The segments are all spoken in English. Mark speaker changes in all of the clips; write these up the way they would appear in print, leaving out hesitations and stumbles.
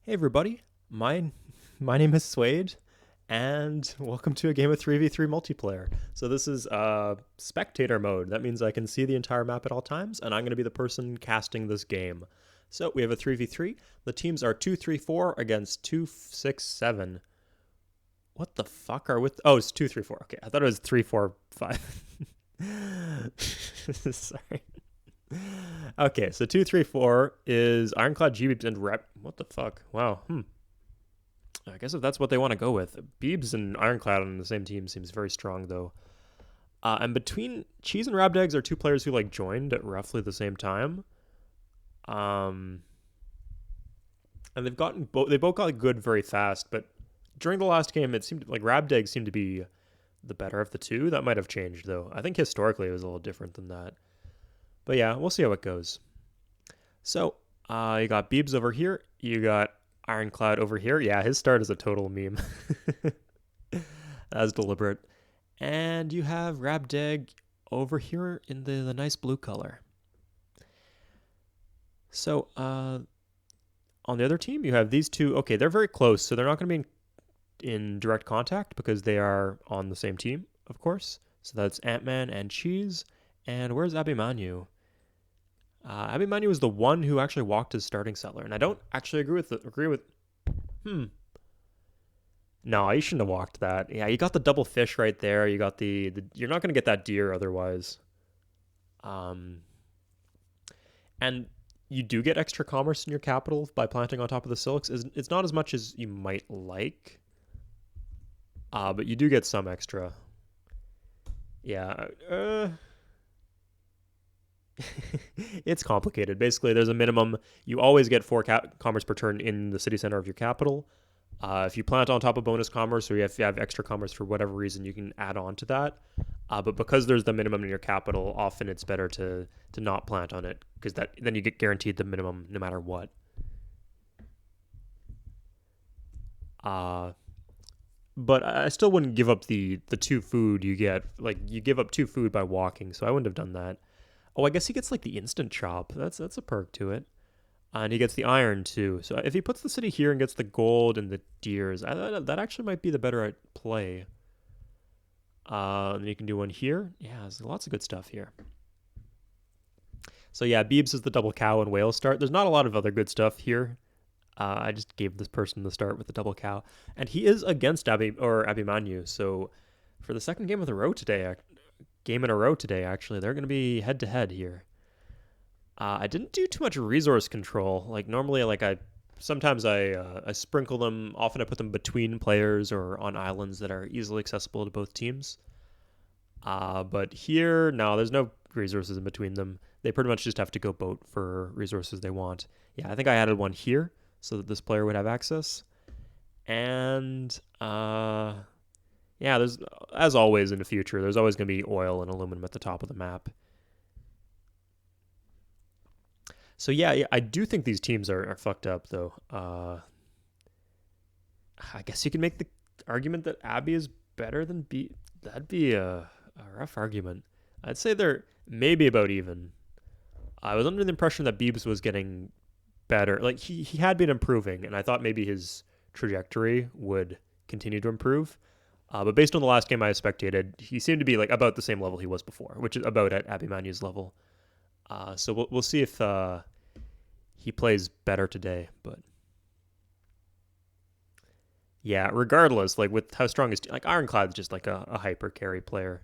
Speaker 1: Hey everybody, my name is Suede, and welcome to a game of 3v3 multiplayer. So this is spectator mode. That means I can see the entire map at all times, and I'm going to be the person casting this game. So we have a 3v3. The teams are 2-3-4 against 2-6-7. What the fuck are with? Oh, it's 2-3-4. Okay, I thought it was 3-4-5. Sorry. Okay, so 2-3-4 is Ironclad, G-Beeps, and Rep. What the fuck? Wow. I guess if that's what they want to go with. Beebs and Ironclad on the same team seems very strong, though. And between Cheese and Rabdags are two players who like joined at roughly the same time. Um, and they both got good very fast. But during the last game, it seemed like Rabdag seemed to be the better of the two. That might have changed though. I think historically it was a little different than that. But yeah, we'll see how it goes. So you got Beebs over here. You got Ironclad over here. Yeah, his start is a total meme. That's deliberate. And you have Rabdag over here in the nice blue color. So on the other team, you have these two. Okay, they're very close, so they're not going to be in direct contact because they are on the same team, of course. So that's Ant-Man and Cheese. And where's Abimanyu? Abimanyu was the one who actually walked his starting settler, and I don't actually agree with. No, you shouldn't have walked that. Yeah, you got the double fish right there. You got the you're not going to get that deer otherwise. Um, and you do get extra commerce in your capital by planting on top of the silks. It's not as much as you might like, but you do get some extra. Yeah. It's complicated. Basically, there's a minimum. You always get four commerce per turn in the city center of your capital. If you plant on top of bonus commerce, or if you have extra commerce for whatever reason, you can add on to that. But because there's the minimum in your capital, often it's better to not plant on it because then you get guaranteed the minimum no matter what. Uh, but I still wouldn't give up the two food you get. Like you give up two food by walking, so I wouldn't have done that. Oh, I guess he gets like the instant chop. That's a perk to it. And he gets the iron too. So if he puts the city here and gets the gold and the deers, that actually might be the better play. And you can do one here. Yeah, there's lots of good stuff here. So yeah, Beebs is the double cow and whale start. There's not a lot of other good stuff here. I just gave this person the start with the double cow, and he is against Abimanyu. So for the second game in a row today, actually, they're going to be head to head here. I didn't do too much resource control. Like normally, sometimes I sprinkle them. Often I put them between players or on islands that are easily accessible to both teams. But here, no, there's no resources in between them. They pretty much just have to go boat for resources they want. Yeah, I think I added one here so that this player would have access. And yeah, there's as always in the future, there's always going to be oil and aluminum at the top of the map. So yeah, I do think these teams are fucked up though. I guess you can make the argument that Abby is better than B. That'd be a rough argument. I'd say they're maybe about even. I was under the impression that Beebs was getting better. Like he had been improving, and I thought maybe his trajectory would continue to improve. But based on the last game I spectated, he seemed to be like about the same level he was before, which is about at Abimanyu's level. So we'll see if he plays better today. But yeah, regardless, like with how strong his like Ironclad's just like a hyper carry player,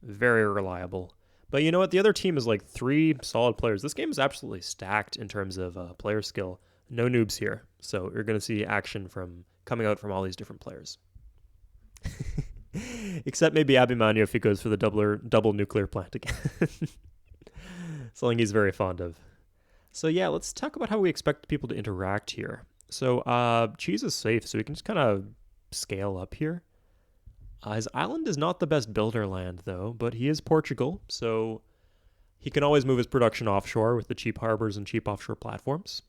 Speaker 1: very reliable. But you know what? The other team is like three solid players. This game is absolutely stacked in terms of player skill. No noobs here, so you're going to see action from coming out from all these different players. Except maybe Abimanyu if he goes for the double nuclear plant again. Something he's very fond of. So yeah, let's talk about how we expect people to interact here. So Cheese is safe, so we can just kind of scale up here. His island is not the best builder land though, but he is Portugal, so he can always move his production offshore with the cheap harbors and cheap offshore platforms.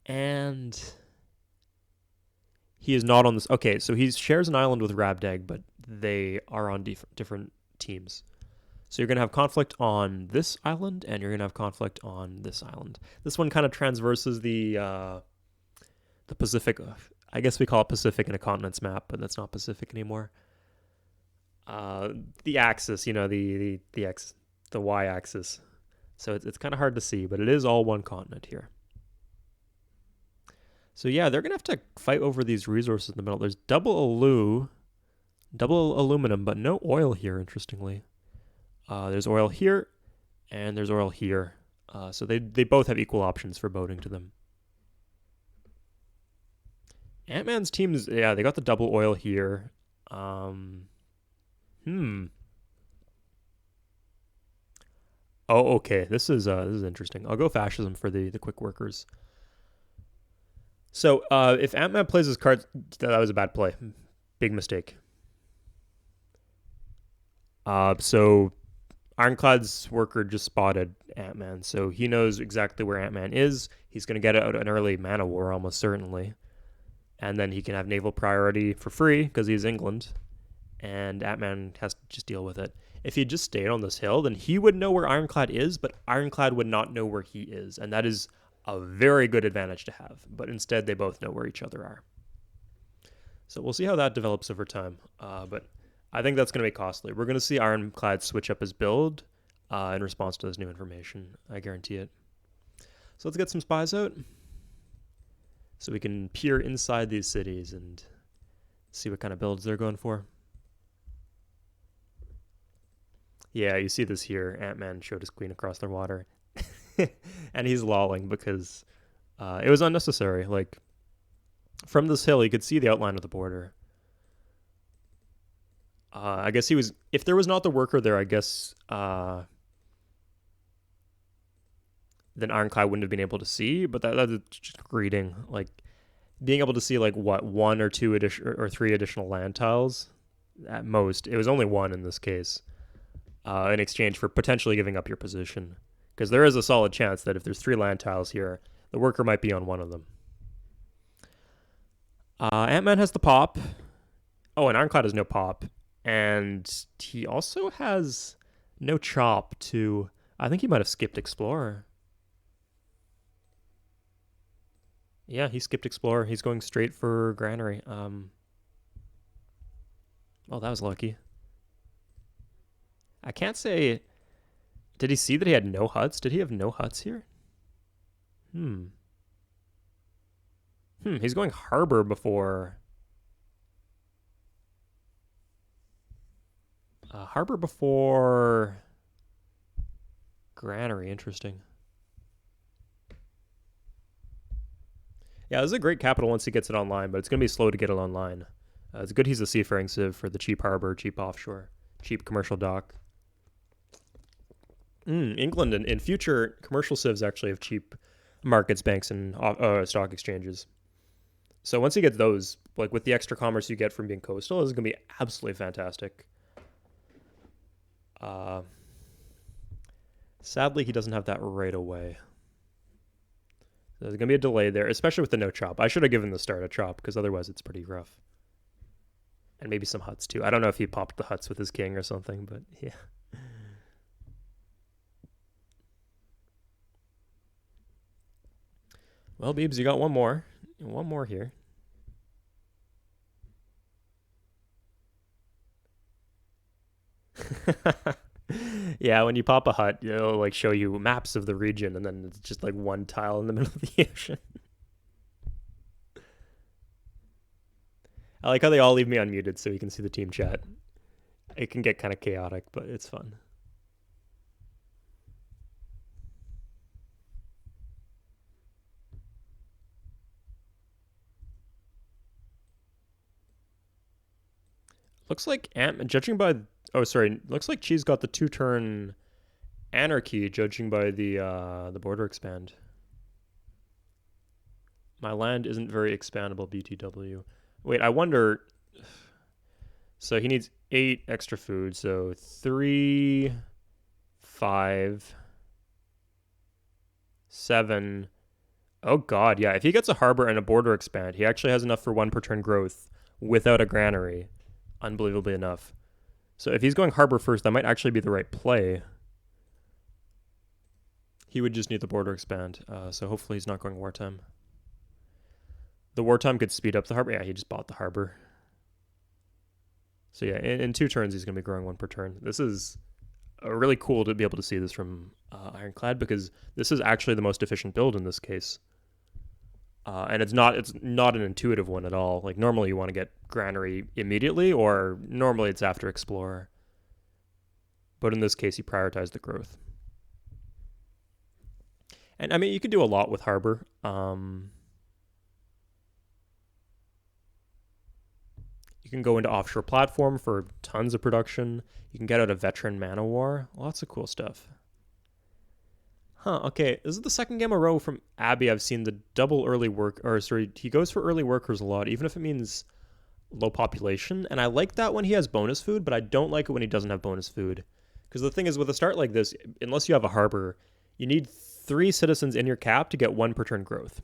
Speaker 1: And he is not on this. Okay, so he shares an island with Rabdag, but they are on different teams. So you're going to have conflict on this island, and you're going to have conflict on this island. This one kind of transverses the Pacific. I guess we call it Pacific in a continent's map, but that's not Pacific anymore. The axis, the y-axis. So it's kind of hard to see, but it is all one continent here. So yeah, they're gonna have to fight over these resources in the middle. There's double aluminum, but no oil here. Interestingly, there's oil here, and there's oil here. So they both have equal options for boating to them. Ant-Man's teams, yeah, they got the double oil here. Oh, okay. This is interesting. I'll go fascism for the quick workers. So if Ant-Man plays his cards, that was a bad play, big mistake. So Ironclad's worker just spotted Ant-Man, so he knows exactly where Ant-Man is. He's going to get out an early mana war almost certainly, and then he can have naval priority for free because he's England, and Ant-Man has to just deal with it. If he just stayed on this hill, then he would know where Ironclad is, but Ironclad would not know where he is, and that is a very good advantage to have. But instead, they both know where each other are. So we'll see how that develops over time. But I think that's going to be costly. We're going to see Ironclad switch up his build in response to this new information. I guarantee it. So let's get some spies out so we can peer inside these cities and see what kind of builds they're going for. Yeah, you see this here. Ant-Man showed his queen across the water. And he's lolling because it was unnecessary. Like, from this hill, you could see the outline of the border. I guess he was... If there was not the worker there, I guess... then Ironclad wouldn't have been able to see, but that's just reading. Like, being able to see, like, what, one or two or three additional land tiles at most. It was only one in this case. In exchange for potentially giving up your position. Because there is a solid chance that if there's 3 land tiles here, the worker might be on one of them. Ant-Man has the pop. Oh, and Ironclad has no pop. And he also has no chop to... I think he might have skipped Explorer. Yeah, he skipped Explorer. He's going straight for Granary. Oh, that was lucky. I can't say... Did he see that he had no huts? Did he have no huts here? He's going harbor before... harbor before... Granary, interesting. Yeah, this is a great capital once he gets it online, but it's going to be slow to get it online. It's good he's a seafaring civ for the cheap harbor, cheap offshore, cheap commercial dock. England and in future commercial civs actually have cheap markets, banks, and stock exchanges. So once you get those, like with the extra commerce you get from being coastal, this is going to be absolutely fantastic. Sadly, he doesn't have that right away. So there's going to be a delay there, especially with the no chop. I should have given the start a chop, because otherwise it's pretty rough. And maybe some huts too. I don't know if he popped the huts with his king or something, but yeah. Well, Beebs, you got one more. One more here. Yeah, when you pop a hut, it'll like show you maps of the region, and then it's just like one tile in the middle of the ocean. I like how they all leave me unmuted so you can see the team chat. It can get kind of chaotic, but it's fun. Looks like judging by... Oh, sorry. Looks like Cheese got the 2-turn anarchy, judging by the border expand. My land isn't very expandable, BTW. Wait, I wonder... So he needs 8 extra food, so 3, 5, 7... Oh god, yeah. If he gets a harbor and a border expand, he actually has enough for 1 per turn growth without a granary. Unbelievably enough. So if he's going harbor first, that might actually be the right play. He would just need the border expand, so hopefully he's not going wartime. The wartime could speed up the harbor. Yeah, he just bought the harbor. So yeah, in 2 turns, he's going to be growing 1 per turn. This is really cool to be able to see this from Ironclad, because this is actually the most efficient build in this case. And it's not an intuitive one at all. Like normally you want to get Granary immediately, or normally it's after Explorer. But in this case, he prioritized the growth. And I mean, you can do a lot with Harbor. You can go into Offshore Platform for tons of production. You can get out a Veteran Mana War. Lots of cool stuff. Huh, okay. This is the second game in a row from Abby I've seen the double early work, or sorry, he goes for early workers a lot, even if it means low population. And I like that when he has bonus food, but I don't like it when he doesn't have bonus food. Because the thing is, with a start like this, unless you have a harbor, you need 3 citizens in your cap to get 1 per turn growth.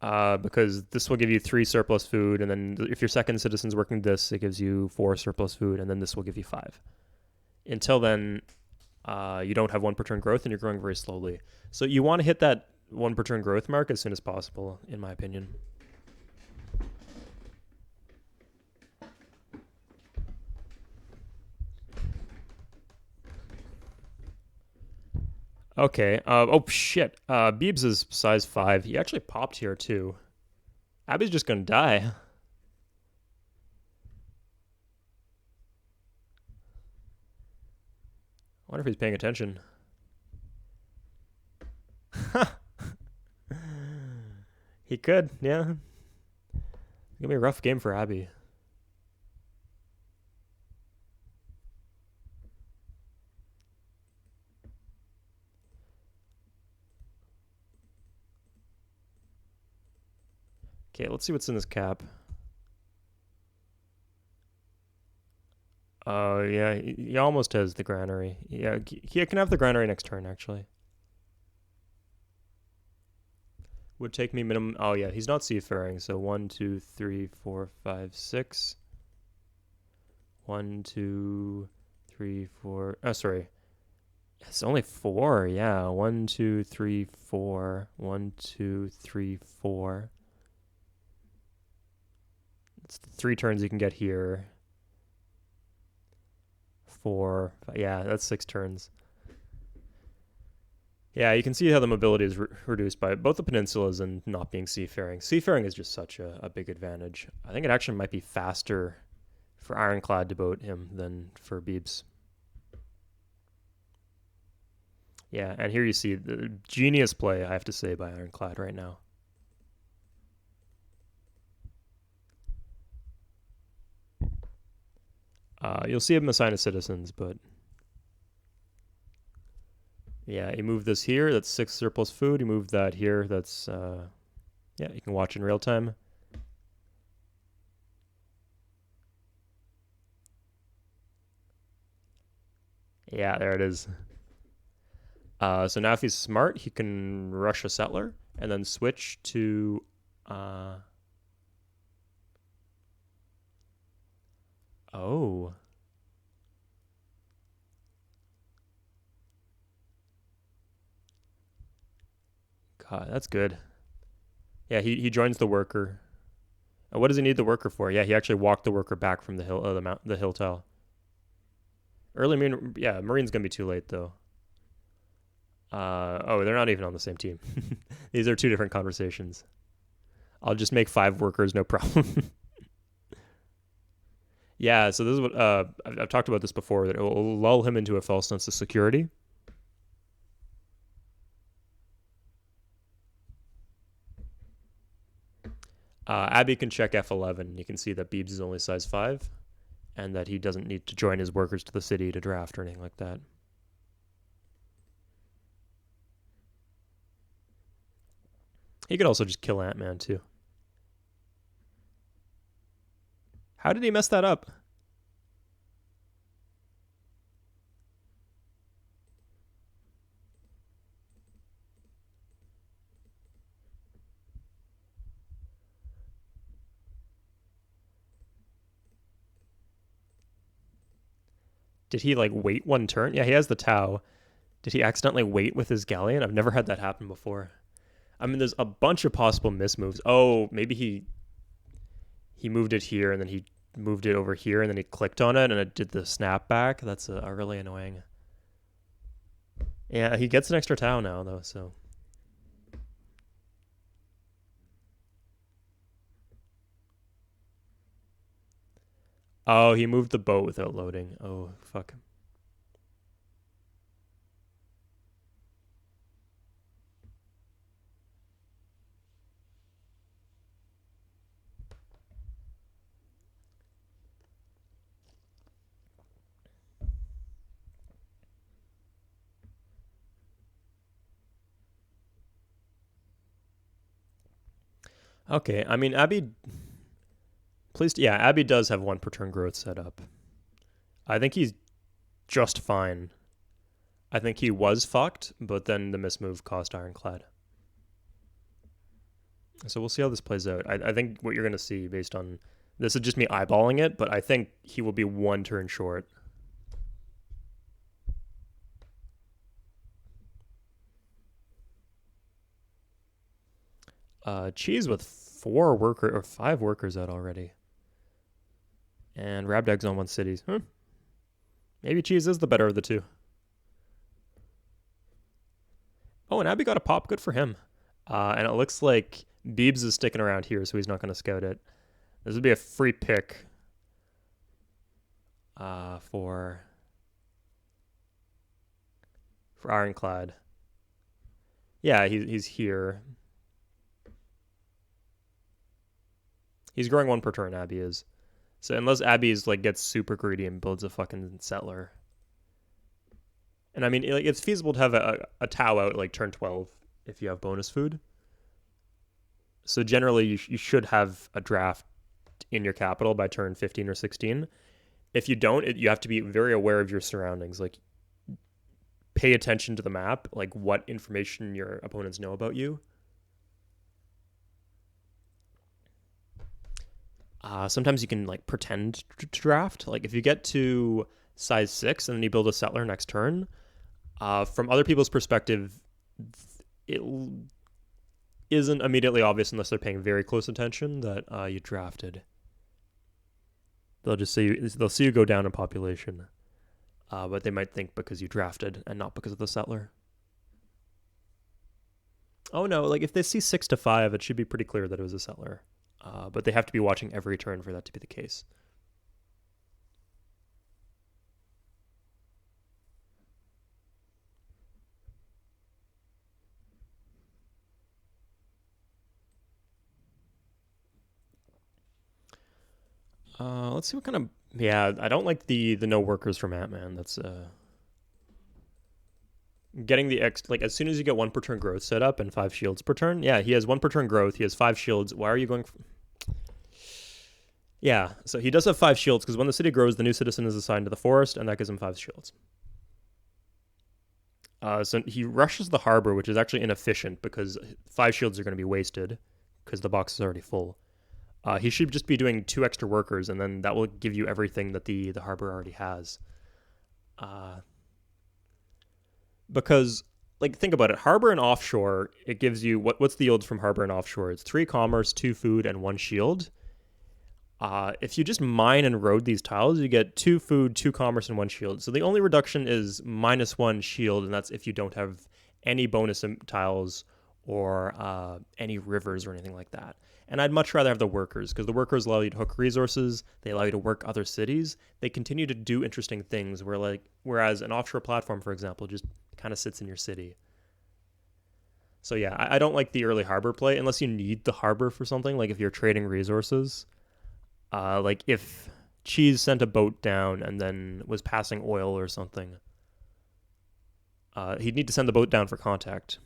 Speaker 1: Because this will give you 3 surplus food, and then if your second citizen's working this, it gives you 4 surplus food, and then this will give you 5. Until then, you don't have 1 per turn growth, and you're growing very slowly. So you want to hit that 1 per turn growth mark as soon as possible, in my opinion. Okay. Oh, shit. Beebs is size 5. He actually popped here, too. Abby's just gonna die. I wonder if he's paying attention. He could, yeah. It's gonna be a rough game for Abby. Okay, let's see what's in this cap. Oh, yeah, he almost has the granary. Yeah, he can have the granary next turn, actually. Would take me minimum. Oh, yeah, he's not seafaring, so 1, 2, 3, 4, 5, 6. 1, 2, 3, 4. Oh, sorry. It's only 4, yeah. 1, 2, 3, 4. 1, 2, 3, 4. It's the 3 turns you can get here. 4. Yeah, that's 6 turns. Yeah, you can see how the mobility is reduced by both the peninsulas and not being seafaring. Seafaring is just such a big advantage. I think it actually might be faster for Ironclad to boat him than for Beebs. Yeah, and here you see the genius play, I have to say, by Ironclad right now. You'll see him assign to citizens, but yeah, he moved this here. That's 6 surplus food. He moved that here. That's yeah, you can watch in real time. Yeah, there it is. So now if he's smart, he can rush a settler and then switch to oh. God, that's good. Yeah, he joins the worker. And what does he need the worker for? Yeah, he actually walked the worker back from the hill, the hill tile. Early marine, yeah, marine's gonna be too late though. Oh, they're not even on the same team. These are 2 different conversations. I'll just make 5 workers, no problem. Yeah, so this is what I've talked about this before, that it will lull him into a false sense of security. Abby can check F11. You can see that Beebs is only size 5, and that he doesn't need to join his workers to the city to draft or anything like that. He could also just kill Ant-Man too. How did he mess that up? Did he like wait one turn? Yeah, he has the Tau. Did he accidentally wait with his Galleon? I've never had that happen before. I mean, there's a bunch of possible mismoves. Oh, maybe he moved it here and then he moved it over here and then he clicked on it and it did the snapback. That's a really annoying. Yeah, he gets an extra Tau now though, so. Oh, he moved the boat without loading. Oh, fuck. Okay, I mean, Abby. Please, yeah, Abby does have one per turn growth set up. I think he's just fine. I think he was fucked, but then the mismove cost Ironclad. So we'll see how this plays out. I think what you're going to see based on this is just me eyeballing it, but I think he will be one turn short. Cheese with 5 workers out already. And Rabdag's on 1 city. Maybe Cheese is the better of the two. Oh, and Abby got a pop. Good for him. And it looks like Beebs is sticking around here, so he's not going to scout it. This would be a free pick for Ironclad. Yeah, he's here. He's growing 1 per turn, Abby is. So unless Abby's like gets super greedy and builds a fucking settler. And I mean, like, it's feasible to have a Tau out like turn 12 if you have bonus food. So generally, you should have a draft in your capital by turn 15 or 16. If you don't, you have to be very aware of your surroundings. Like, pay attention to the map, like what information your opponents know about you. Sometimes you can like pretend to draft. Like if you get to size 6 and then you build a settler next turn, from other people's perspective, it isn't immediately obvious unless they're paying very close attention that you drafted. They'll just see you go down in population, but they might think because you drafted and not because of the settler. Oh no! Like if they see 6 to 5, it should be pretty clear that it was a settler. But they have to be watching every turn for that to be the case. Let's see what kind of... Yeah, I don't like the no workers from Ant-Man. That's... Getting the X... Like, as soon as you get 1 per turn growth set up and 5 shields per turn... Yeah, he has 1 per turn growth. He has 5 shields. Why are you going... Yeah, so he does have 5 shields, because when the city grows, the new citizen is assigned to the forest, and that gives him 5 shields. So he rushes the harbor, which is actually inefficient, because 5 shields are going to be wasted, because the box is already full. He should just be doing 2 extra workers, and then that will give you everything that the harbor already has. Because, like, think about it. Harbor and offshore, it gives you... What's the yield from harbor and offshore? It's 3 commerce, 2 food, and 1 shield. If you just mine and road these tiles, you get 2 food, 2 commerce, and 1 shield. So the only reduction is -1 shield, and that's if you don't have any bonus tiles or any rivers or anything like that. And I'd much rather have the workers, because the workers allow you to hook resources, they allow you to work other cities, they continue to do interesting things, whereas an offshore platform, for example, just kind of sits in your city. So yeah, I don't like the early harbor play, unless you need the harbor for something, like if you're trading resources. Like if Cheese sent a boat down and then was passing oil or something, he'd need to send the boat down for contact.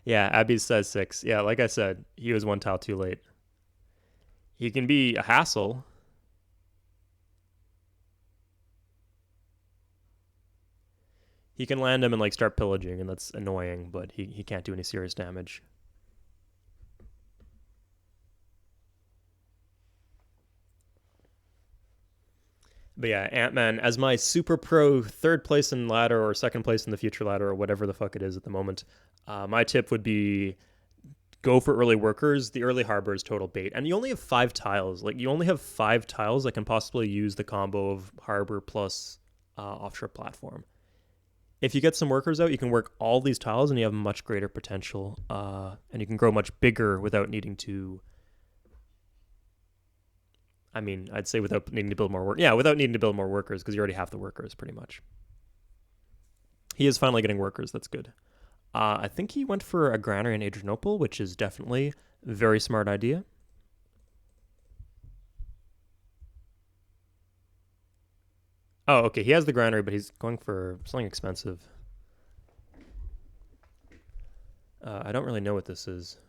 Speaker 1: Yeah, Abby's size 6. Yeah, like I said, he was 1 tile too late. He can be a hassle. He can land him and like start pillaging, and that's annoying, but he can't do any serious damage. But yeah, Ant-Man as my super pro third place in ladder or second place in the future ladder or whatever the fuck it is at the moment. My tip would be go for early workers. The early harbor is total bait, and you only have 5 tiles. Like you only have 5 tiles that can possibly use the combo of harbor plus offshore platform. If you get some workers out, you can work all these tiles, and you have much greater potential, and you can grow much bigger without needing to. I mean, I'd say without needing to build more work. Yeah, without needing to build more workers because you already have the workers pretty much. He is finally getting workers. That's good. I think he went for a granary in Adrianople, which is definitely a very smart idea. Oh, okay. He has the granary, but he's going for something expensive. I don't really know what this is.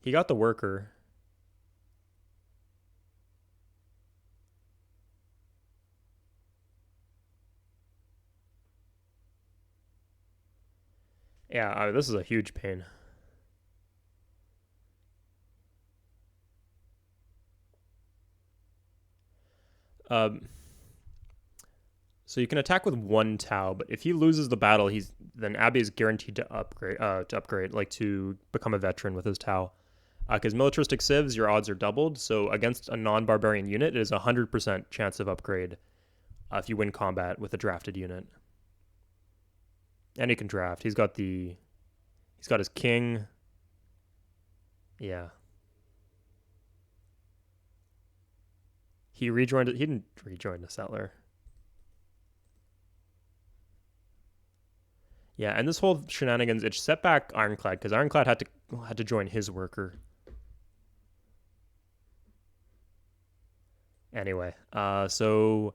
Speaker 1: He got the worker. Yeah, this is a huge pain. Um, so you can attack with 1 Tau, but if he loses the battle, then Abby is guaranteed to upgrade, like to become a veteran with his Tau. Because militaristic civs, your odds are doubled. So against a non-barbarian unit, it is 100% chance of upgrade if you win combat with a drafted unit. And he can draft. He's got his king. Yeah. He rejoined. He didn't rejoin the settler. Yeah, and this whole shenanigans, it set back Ironclad because Ironclad had to join his worker. Anyway, so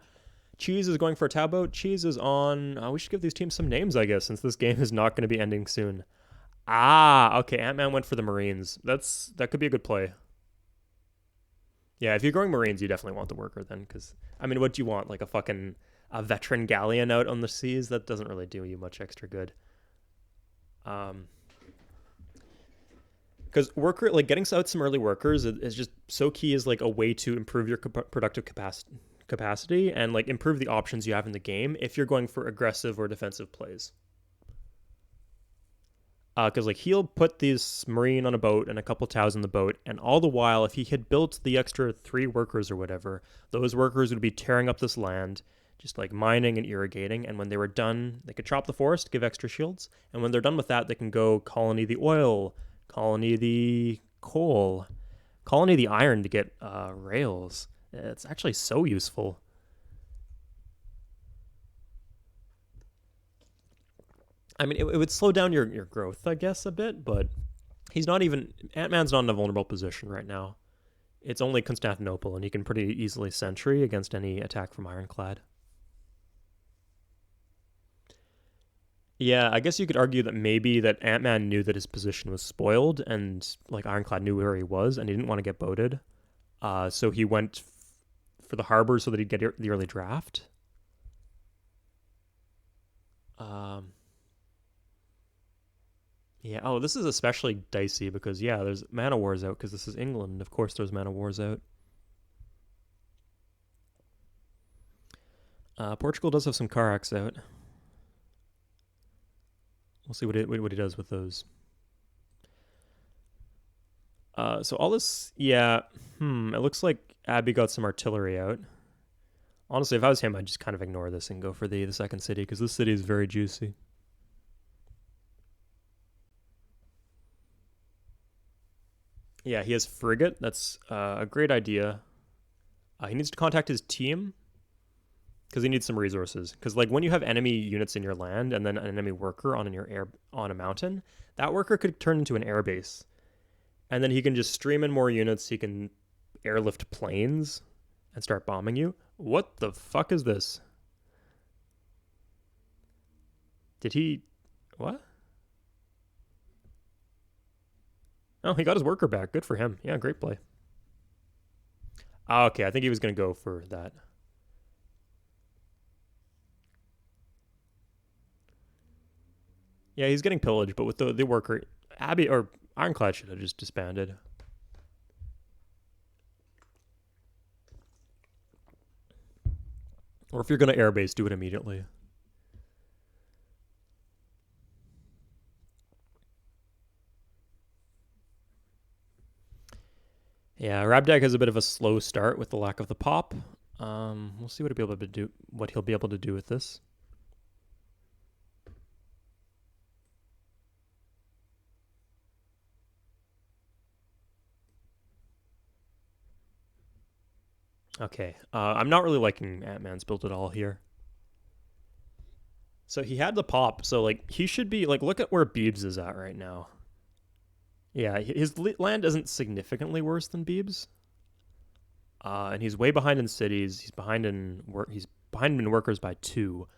Speaker 1: Cheese is going for a towboat. Cheese is on. We should give these teams some names, I guess, since this game is not going to be ending soon. Okay. Ant-Man went for the Marines. That could be a good play. Yeah, if you're going Marines, you definitely want the worker then, because I mean, what do you want? Like a veteran galleon out on the seas? That doesn't really do you much extra good. Because worker like getting out some early workers is just so key as like a way to improve your productive capacity and like improve the options you have in the game if you're going for aggressive or defensive plays. Because like he'll put this marine on a boat and a couple Taus in the boat, and all the while, if he had built the extra 3 workers or whatever, those workers would be tearing up this land, just like mining and irrigating. And when they were done, they could chop the forest, give extra shields, and when they're done with that, they can go colony the oil, colony the coal, colony the iron to get rails. It's actually so useful. I mean, it would slow down your growth, I guess, a bit, but he's not even. Ant-Man's not in a vulnerable position right now. It's only Constantinople, and he can pretty easily sentry against any attack from Ironclad. Yeah, I guess you could argue that maybe that Ant-Man knew that his position was spoiled, and like Ironclad knew where he was, and he didn't want to get boated. So he went for the harbor so that he'd get the early draft. Um, Yeah. Oh, this is especially dicey because there's Man of War's out because this is England. Of course, there's Man of War's out. Portugal does have some Karaks out. We'll see what he does with those. So all this, yeah. It looks like Abby got some artillery out. Honestly, if I was him, I'd just kind of ignore this and go for the second city because this city is very juicy. Yeah, he has frigate. That's a great idea. He needs to contact his team because he needs some resources. Because like when you have enemy units in your land and then an enemy worker on a mountain, that worker could turn into an air base, and then he can just stream in more units. He can airlift planes and start bombing you. What the fuck is this? Did he? What? Oh, he got his worker back. Good for him. Yeah, great play. Okay, I think he was gonna go for that. Yeah, he's getting pillaged, but with the worker, Abby or Ironclad should have just disbanded. Or if you're going to airbase, do it immediately. Yeah, Rabdag has a bit of a slow start with the lack of the pop. We'll see what he'll be able to do. What he'll be able to do with this. Okay, I'm not really liking Ant-Man's build at all here. So he had the pop, so like he should be like, look at where Beebs is at right now. Yeah, his land isn't significantly worse than Beebs, and he's way behind in cities. He's behind in workers by 2,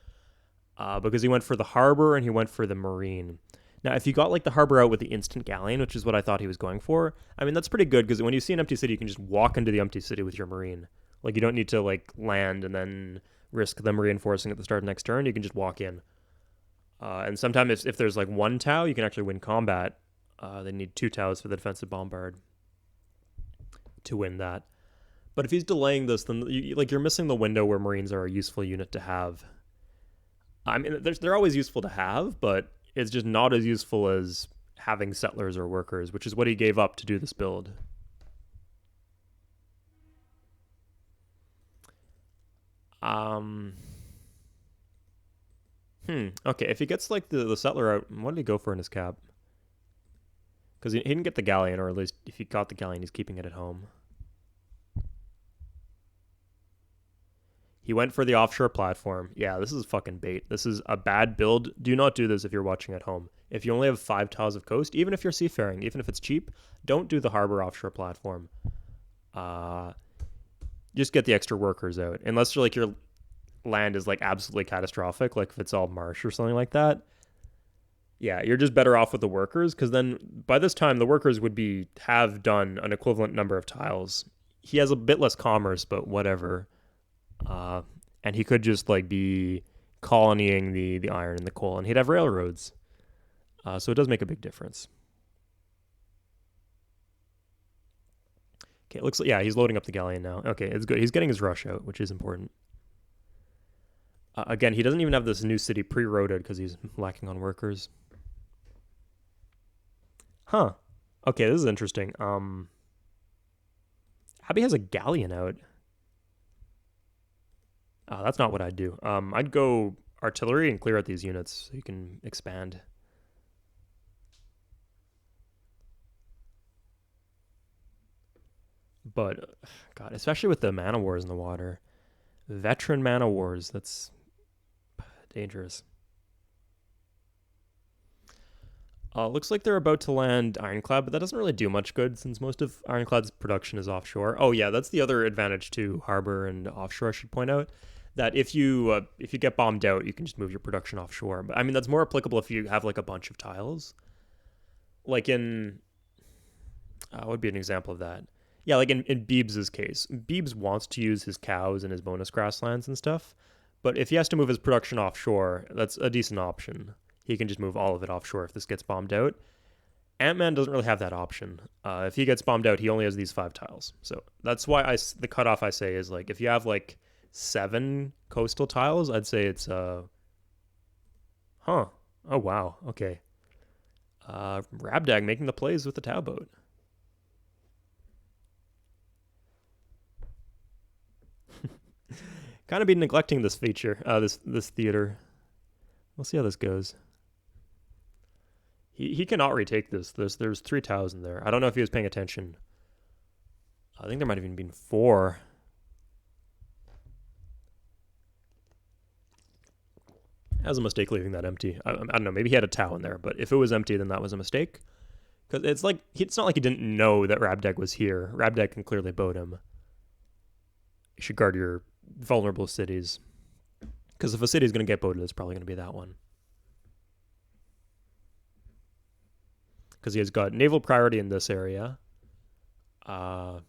Speaker 1: because he went for the harbor and he went for the marine. Now, if you got like the harbor out with the instant galleon, which is what I thought he was going for, I mean that's pretty good because when you see an empty city, you can just walk into the empty city with your marine. Like you don't need to like land and then risk them reinforcing at the start of the next turn. You can just walk in. And sometimes if there's like 1 Tau, you can actually win combat. They need 2 Taus for the defensive bombard to win that. But if he's delaying this, then you're missing the window where Marines are a useful unit to have. I mean, they're always useful to have, but it's just not as useful as having settlers or workers, which is what he gave up to do this build. Okay, if he gets like the settler out, what did he go for in his cap? Because he didn't get the galleon, or at least if he got the galleon, he's keeping it at home. He went for the offshore platform. Yeah, this is fucking bait. This is a bad build. Do not do this if you're watching at home. If you only have 5 tiles of coast, even if you're seafaring, even if it's cheap, don't do the harbor offshore platform. Just get the extra workers out. Unless you're like your land is like absolutely catastrophic, like if it's all marsh or something like that. Yeah, you're just better off with the workers, because then by this time the workers would have done an equivalent number of tiles. He has a bit less commerce, but whatever. And he could just like be colonying the iron and the coal, and he'd have railroads. So it does make a big difference. Okay, it looks like, yeah, he's loading up the galleon now. Okay, it's good. He's getting his rush out, which is important. Again, he doesn't even have this new city pre-roaded because he's lacking on workers. Huh. Okay, this is interesting. Abby has a galleon out. That's not what I'd do. I'd go artillery and clear out these units so you can expand. But, God, especially with the mana wars in the water. Veteran mana wars, that's dangerous. Looks like they're about to land Ironclad, but that doesn't really do much good since most of Ironclad's production is offshore. Oh yeah, that's the other advantage to harbor and offshore, I should point out. That if you get bombed out, you can just move your production offshore. But I mean, that's more applicable if you have like a bunch of tiles. Like in, what would be an example of that? Yeah, like in Beebs' case. Beebs wants to use his cows and his bonus grasslands and stuff. But if he has to move his production offshore, that's a decent option. He can just move all of it offshore if this gets bombed out. Ant-Man doesn't really have that option. If he gets bombed out, he only has these 5 tiles. So that's why the cutoff I say is like, if you have like 7 coastal tiles, I'd say it's oh wow, okay. Rabdag making the plays with the Tau boat. Kind of be neglecting this feature, this theater. We'll see how this goes. He cannot retake this. There's 3 Taus in there. I don't know if he was paying attention. I think there might have even been 4. That was a mistake leaving that empty. I don't know. Maybe he had a Tau in there, but if it was empty, then that was a mistake. Because it's not like he didn't know that Rabdag was here. Rabdag can clearly boat him. You should guard your vulnerable cities. Because if a city's going to get boated, it's probably going to be that one. Because he has got naval priority in this area. Yeah,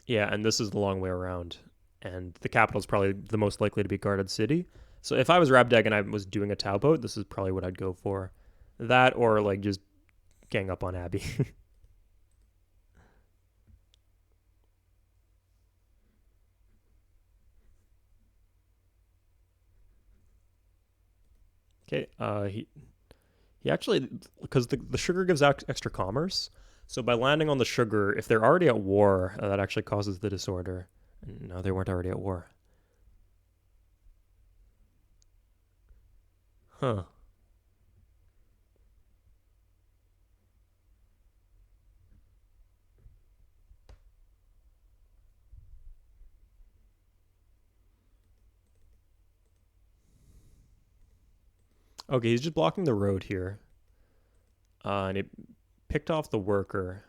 Speaker 1: and this is the long way around. And the capital is probably the most likely to be guarded city. So if I was Rabdag and I was doing a Tau boat, this is probably what I'd go for. That or like just gang up on Abby. Okay, he actually, because the sugar gives out extra commerce, so by landing on the sugar, if they're already at war, that actually causes the disorder. No, they weren't already at war. Huh. Okay, he's just blocking the road here. And he picked off the worker.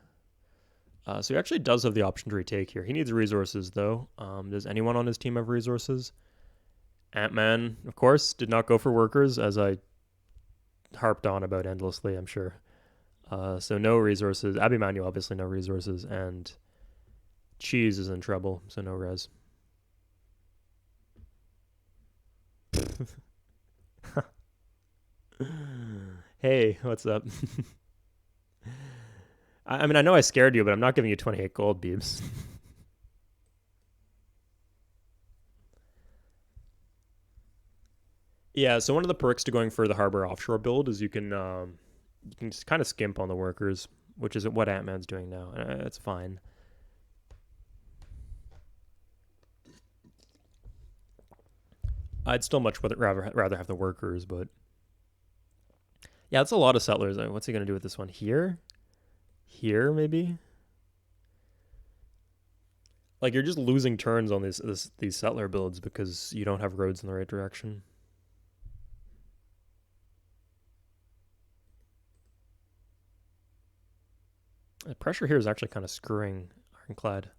Speaker 1: So he actually does have the option to retake here. He needs resources, though. Does anyone on his team have resources? Ant-Man, of course, did not go for workers, as I harped on about endlessly, I'm sure. So no resources. Abimanyu, obviously no resources. And Cheese is in trouble, so no res. Hey, what's up? I mean, I know I scared you, but I'm not giving you 28 gold, Beebs. Yeah, so one of the perks to going for the Harbor Offshore build is you can just kind of skimp on the workers, which is what Ant-Man's doing now. It's fine. I'd still much rather have the workers, but yeah, it's a lot of settlers. What's he gonna do with this one? Here, maybe. Like you're just losing turns on these settler builds because you don't have roads in the right direction. The pressure here is actually kind of screwing Ironclad.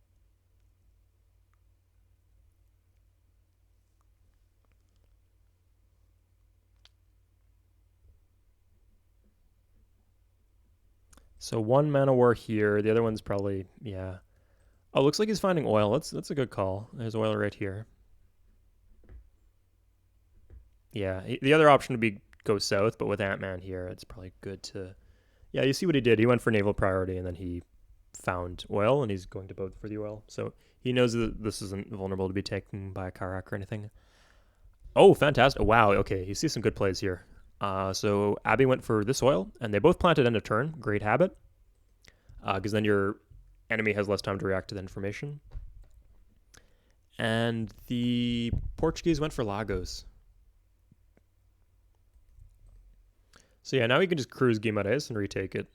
Speaker 1: So one man of war here. The other one's probably, yeah. Oh, looks like he's finding oil. That's a good call. There's oil right here. Yeah, the other option would be go south, but with Ant-Man here, it's probably good to... Yeah, you see what he did. He went for naval priority, and then he found oil, and he's going to boat for the oil. So he knows that this isn't vulnerable to be taken by a Karak or anything. Oh, fantastic. Wow, okay. You see some good plays here. So Abby went for this oil, and they both planted end of turn. Great habit. Because then your enemy has less time to react to the information. And the Portuguese went for Lagos. So yeah, now we can just cruise Guimarães and retake it.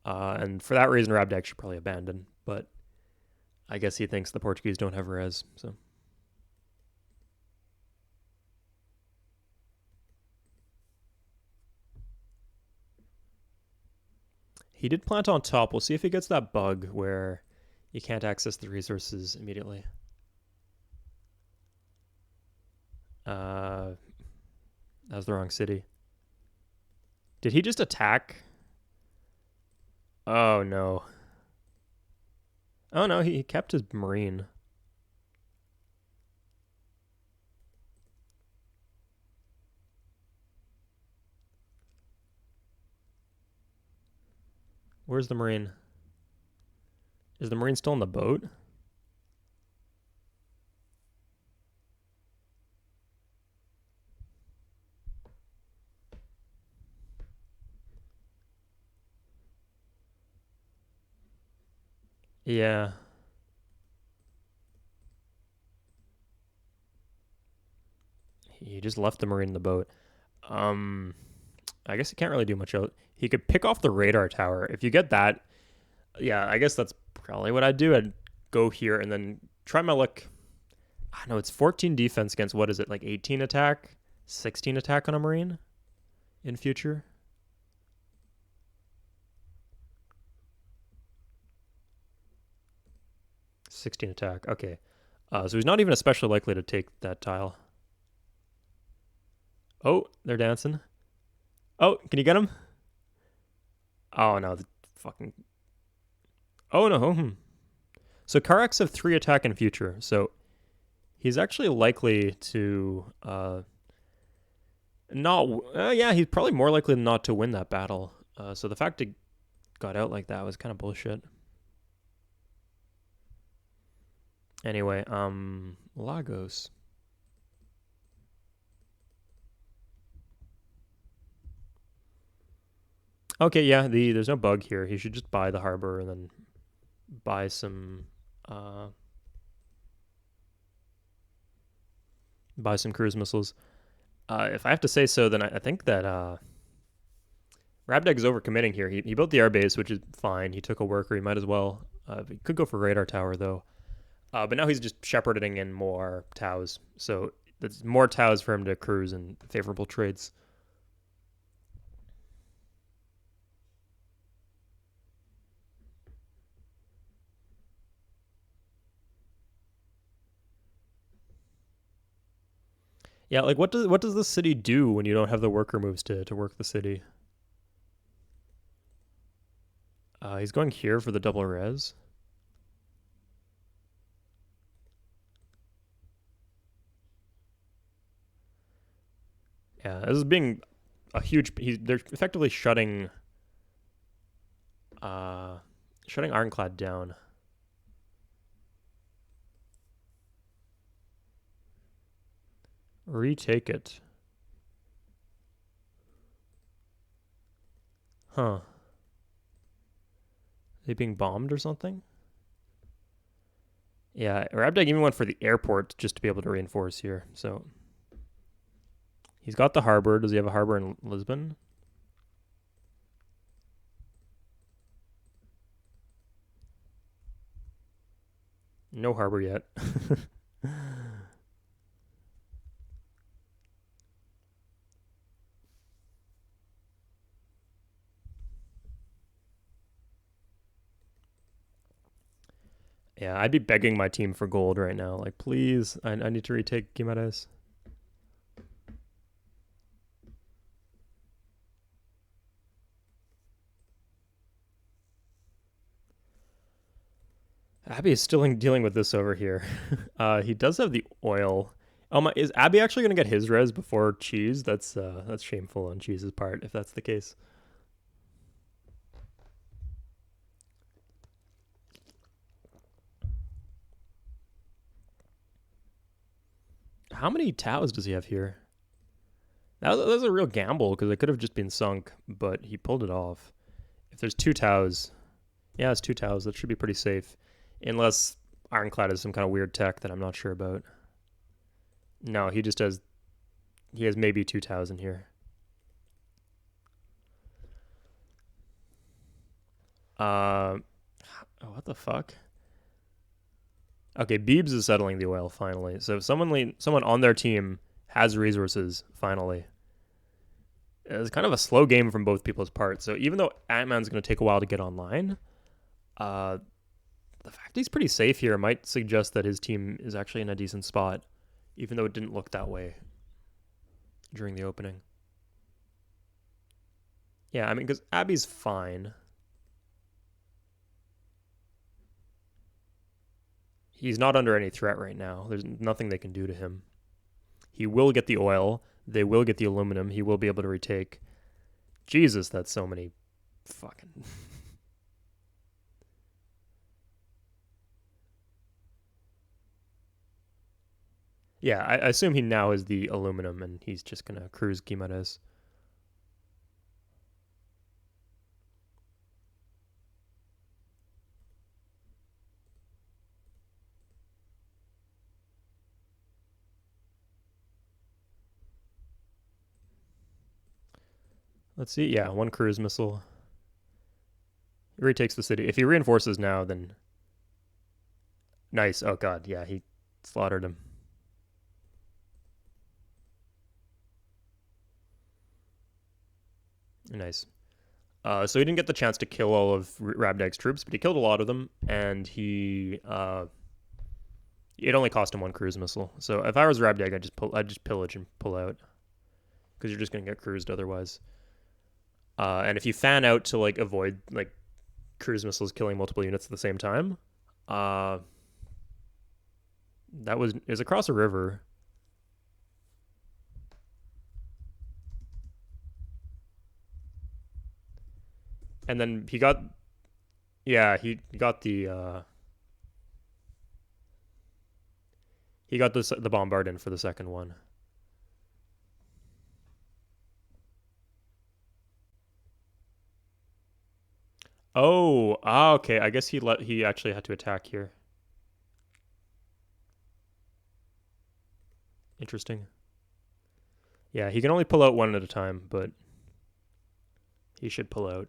Speaker 1: And for that reason, Rabdak should probably abandon. But I guess he thinks the Portuguese don't have res, so... He did plant on top. We'll see if he gets that bug where you can't access the resources immediately. That was the wrong city. Did he just attack? Oh, no. Oh, no, he kept his marine. Where's the marine? Is the marine still in the boat? Yeah. He just left the marine in the boat. I guess he can't really do much else. He could pick off the radar tower. If you get that, yeah, I guess that's probably what I'd do. I'd go here and then try my luck. I know it's 14 defense against, what is it, like 18 attack? 16 attack on a marine in future? $16 attack. Okay. So he's not even especially likely to take that tile. Oh, they're dancing. Oh, can you get him? Oh, no. The fucking... Oh, no. So Karaks have 3 attack in future. So he's actually likely to... not... yeah, he's probably more likely than not to win that battle. So the fact it got out like that was kind of bullshit. Anyway, Lagos. Okay, yeah, there's no bug here. He should just buy the harbor and then buy some uh buy some cruise missiles. If I have to say so, then I think that Rabdeg is overcommitting here. He built the airbase, which is fine. He took a worker. He might as well. He could go for radar tower though. But now he's just shepherding in more TOWs. So there's more TOWs for him to cruise in favorable trades. Yeah, like what does the city do when you don't have the worker moves to work the city? He's going here for the double res. Yeah, this is being a huge. They're effectively shutting Ironclad down. Retake it. Huh? They being bombed or something? Yeah, Rabdeg even went for the airport just to be able to reinforce here. So he's got the harbor. Does he have a harbor in Lisbon? No harbor yet. Yeah, I'd be begging my team for gold right now. Like, please, I need to retake Guimarães. Abby is still dealing with this over here. He does have the oil. Oh my! Is Abby actually gonna get his res before Cheese? That's shameful on Cheese's part if that's the case. How many TOWs does he have here? That was a real gamble because it could have just been sunk, but he pulled it off. If there's two TOWs, yeah, it's two TOWs. That should be pretty safe, unless Ironclad is some kind of weird tech that I'm not sure about. No, he has maybe two TOWs in here. Oh, what the fuck? Okay, Beebs is settling the oil finally. So if someone on their team has resources finally. It's kind of a slow game from both people's parts. So even though Ant-Man's going to take a while to get online, uh, the fact he's pretty safe here might suggest that his team is actually in a decent spot, even though it didn't look that way during the opening. Yeah, I mean, because Abby's fine. He's not under any threat right now. There's nothing they can do to him. He will get the oil. They will get the aluminum. He will be able to retake. Jesus, that's so many fucking. Yeah, I assume he now has the aluminum and he's just going to cruise Guimarães. Let's see. Yeah, one cruise missile. He retakes the city. If he reinforces now, then. Nice. Oh, God. Yeah, he slaughtered him. Nice. So he didn't get the chance to kill all of Rabdag's troops, but he killed a lot of them, and it only cost him one cruise missile. So if I was Rabdag, I'd just pillage and pull out, because you're just gonna get cruised otherwise. And if you fan out to like avoid like cruise missiles killing multiple units at the same time, uh, it was across a river. And then he got, yeah, he got the bombard in for the second one. Oh, okay. I guess he actually had to attack here. Interesting. Yeah, he can only pull out one at a time, but he should pull out.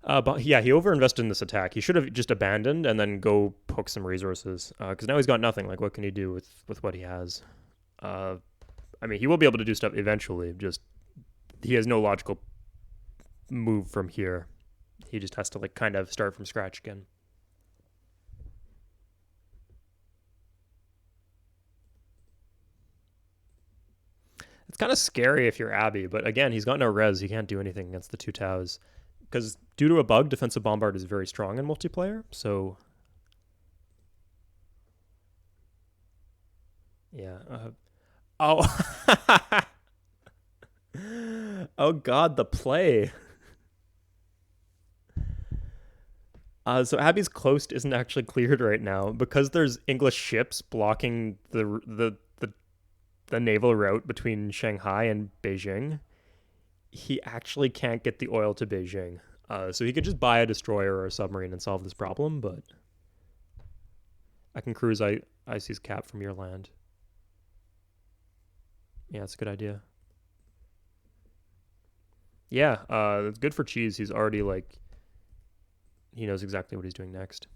Speaker 1: But yeah, he overinvested in this attack. He should have just abandoned and then go poke some resources. Because now he's got nothing. Like, what can he do with what he has? Uh, I mean, he will be able to do stuff eventually. Just he has no logical move from here. He just has to like kind of start from scratch again. It's kind of scary if you're Abby, but again, he's got no res. He can't do anything against the two Taus. Because due to a bug, defensive bombard is very strong in multiplayer. So yeah. Oh. Oh God, the play. So Abby's coast isn't actually cleared right now because there's English ships blocking the naval route between Shanghai and Beijing. He actually can't get the oil to Beijing. So he could just buy a destroyer or a submarine and solve this problem, but I can cruise IC's cap from your land. Yeah, it's a good idea. Yeah, it's good for Cheese. He's already like he knows exactly what he's doing next.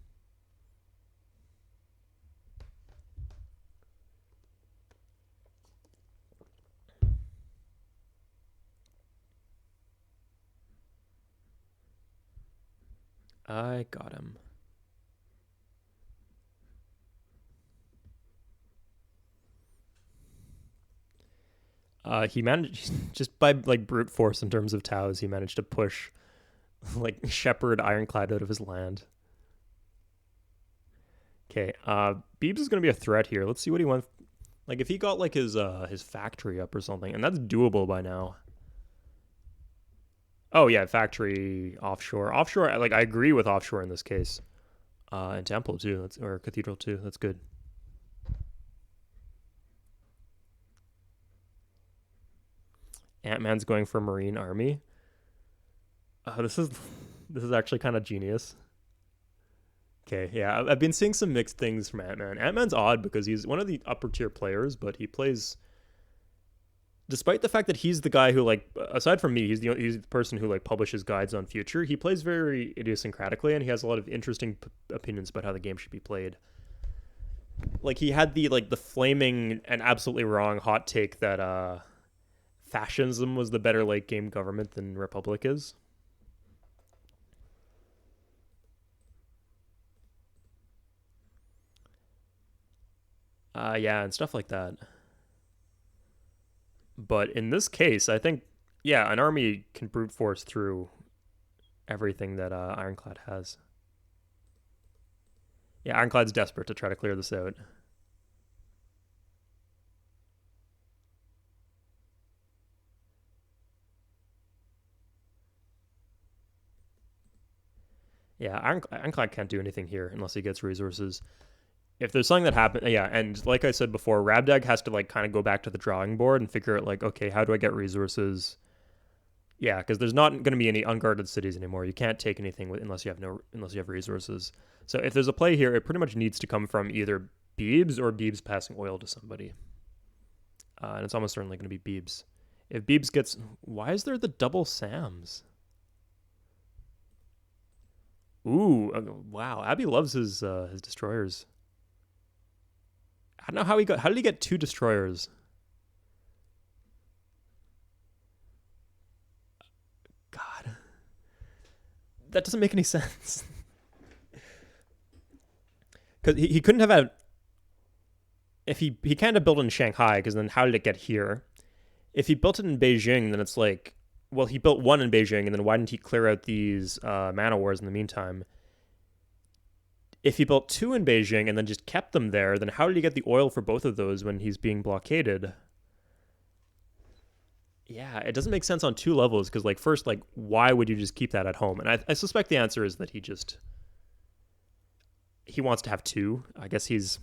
Speaker 1: I got him. He managed just by like brute force in terms of Taus. He managed to push like shepherd Ironclad out of his land. Okay, Beebs is gonna be a threat here. Let's see what he wants. Like if he got like his factory up or something, and that's doable by now. Oh yeah, factory offshore. Offshore, like I agree with offshore in this case. And temple too. Or cathedral too. That's good. Ant-Man's going for Marine Army. This is actually kind of genius. Okay, yeah, I've been seeing some mixed things from Ant-Man. Ant-Man's odd because he's one of the upper tier players, but he plays. Despite the fact that he's the guy who, like, aside from me, he's the person who like publishes guides on Future. He plays very idiosyncratically, and he has a lot of interesting opinions about how the game should be played. Like he had the flaming and absolutely wrong hot take that fascism was the better late game government than Republic is. Yeah, and stuff like that. But in this case, I think, yeah, an army can brute force through everything that Ironclad has. Yeah, Ironclad's desperate to try to clear this out. Yeah, Ironclad can't do anything here unless he gets resources. If there's something that happened, yeah, and like I said before, Rabdag has to like kind of go back to the drawing board and figure out like, okay, how do I get resources? Yeah, because there's not going to be any unguarded cities anymore. You can't take anything unless you have resources. So if there's a play here, it pretty much needs to come from either Beebs or Beebs passing oil to somebody, and it's almost certainly going to be Beebs. If Beebs gets, why is there the double Sams? Ooh, wow! Abby loves his destroyers. I don't know how he got. How did he get two destroyers? God, that doesn't make any sense. Because he couldn't have had. If he can't have built it in Shanghai, because then how did it get here? If he built it in Beijing, then it's like, well, he built one in Beijing, and then why didn't he clear out these mana wars in the meantime? If he built two in Beijing and then just kept them there, then how did he get the oil for both of those when he's being blockaded? Yeah, it doesn't make sense on two levels because, like, first, like, why would you just keep that at home? And I suspect the answer is that he wants to have two. I guess he's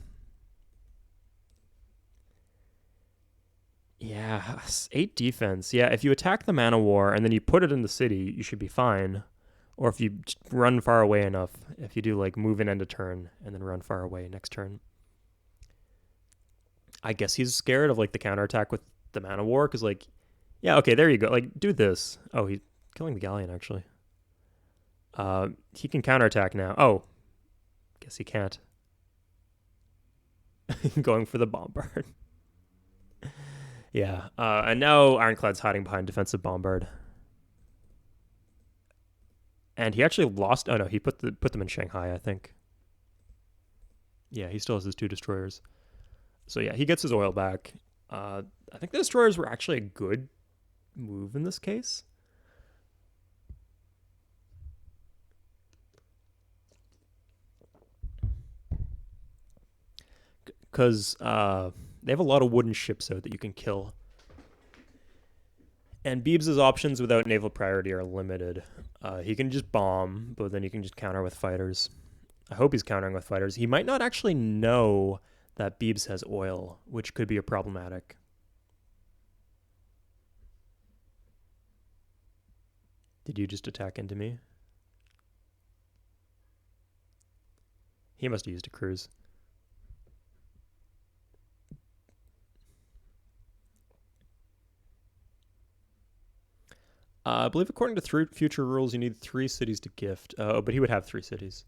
Speaker 1: yeah, 8 defense. Yeah, if you attack the Man of War and then you put it in the city, you should be fine. Or if you run far away enough, if you do like move in end a turn and then run far away next turn. I guess he's scared of like the counterattack with the Man of War because like, yeah, okay, there you go. Like, do this. Oh, he's killing the galleon actually. He can counterattack now. Oh, guess he can't. Going for the bombard. Yeah, and now Ironclad's hiding behind defensive bombard. And he actually lost. Oh no, he put them in Shanghai, I think. Yeah, he still has his two destroyers. So yeah, he gets his oil back. I think the destroyers were actually a good move in this case. Because they have a lot of wooden ships out that you can kill. And Beebs' options without naval priority are limited. He can just bomb, but then you can just counter with fighters. I hope he's countering with fighters. He might not actually know that Beebs has oil, which could be a problematic. Did you just attack into me? He must have used a cruise. I believe according to future rules, you need 3 cities to gift. But he would have 3 cities.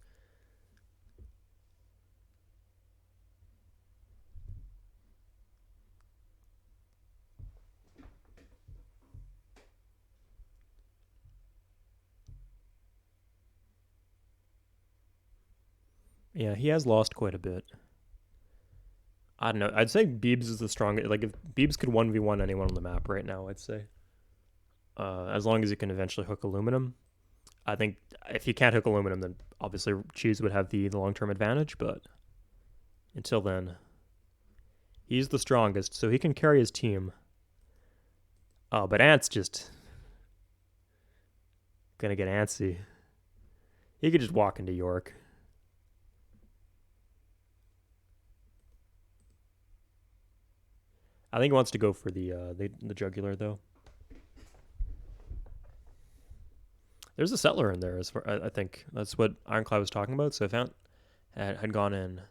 Speaker 1: Yeah, he has lost quite a bit. I don't know. I'd say Beebs is the strongest. Like, if Beebs could 1v1 anyone on the map right now, I'd say. As long as he can eventually hook aluminum. I think if he can't hook aluminum, then obviously Cheese would have the long-term advantage, but until then, he's the strongest, so he can carry his team. Oh, but Ant's just gonna get antsy. He could just walk into York. I think he wants to go for the jugular though. There's a settler in there, as far, I think that's what Ironclad was talking about. So if Ant had gone in,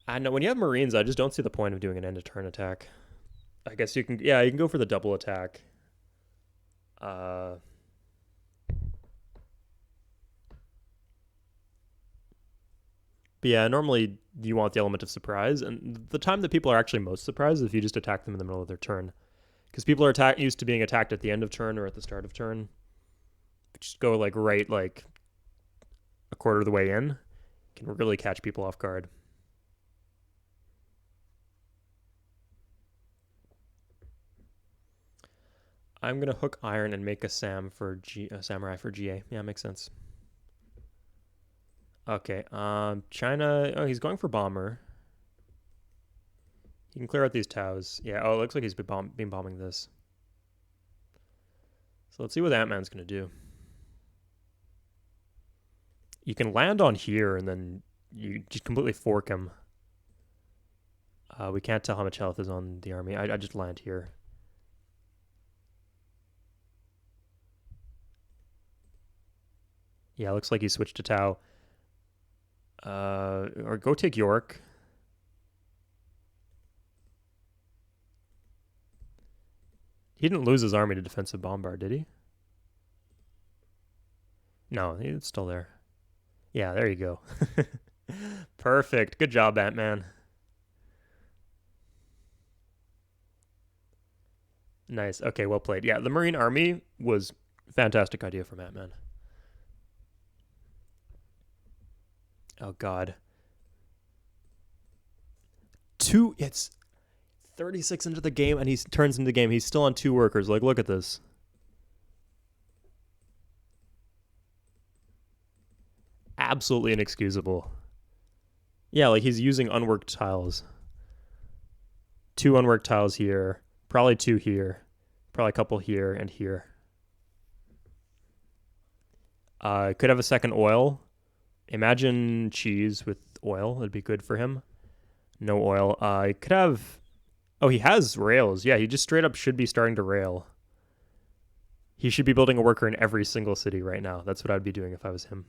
Speaker 1: I know when you have Marines, I just don't see the point of doing an end of turn attack. I guess you can, yeah, you can go for the double attack. But yeah, normally you want the element of surprise, and the time that people are actually most surprised is if you just attack them in the middle of their turn, because people are used to being attacked at the end of turn or at the start of turn. Just go like right like a quarter of the way in, can really catch people off guard. I'm gonna hook iron and make a samurai for GA. Yeah, makes sense. Okay, China. Oh, he's going for bomber. He can clear out these Taos. Yeah. Oh, it looks like he's been bombing this. So let's see what Ant-Man's gonna do. You can land on here and then you just completely fork him. We can't tell how much health is on the army. I just land here. Yeah, looks like he switched to Tau. Or go take York. He didn't lose his army to defensive bombard, did he? No, it's still there. Yeah, there you go. Perfect. Good job, Ant-Man. Nice. Okay, well played. Yeah, the Marine Army was a fantastic idea from Ant-Man. Oh, God. It's 36 into the game, and he turns into the game. He's still on 2 workers. Like, look at this. absolutely inexcusable. Yeah, like he's using unworked tiles. 2 unworked tiles here, probably 2 here, probably a couple here and here. Could have a second oil. Imagine cheese with oil. It'd be good for him. No oil. He could have... Oh, he has rails. Yeah, he just straight up should be starting to rail. He should be building a worker in every single city right now. That's what I'd be doing if I was him.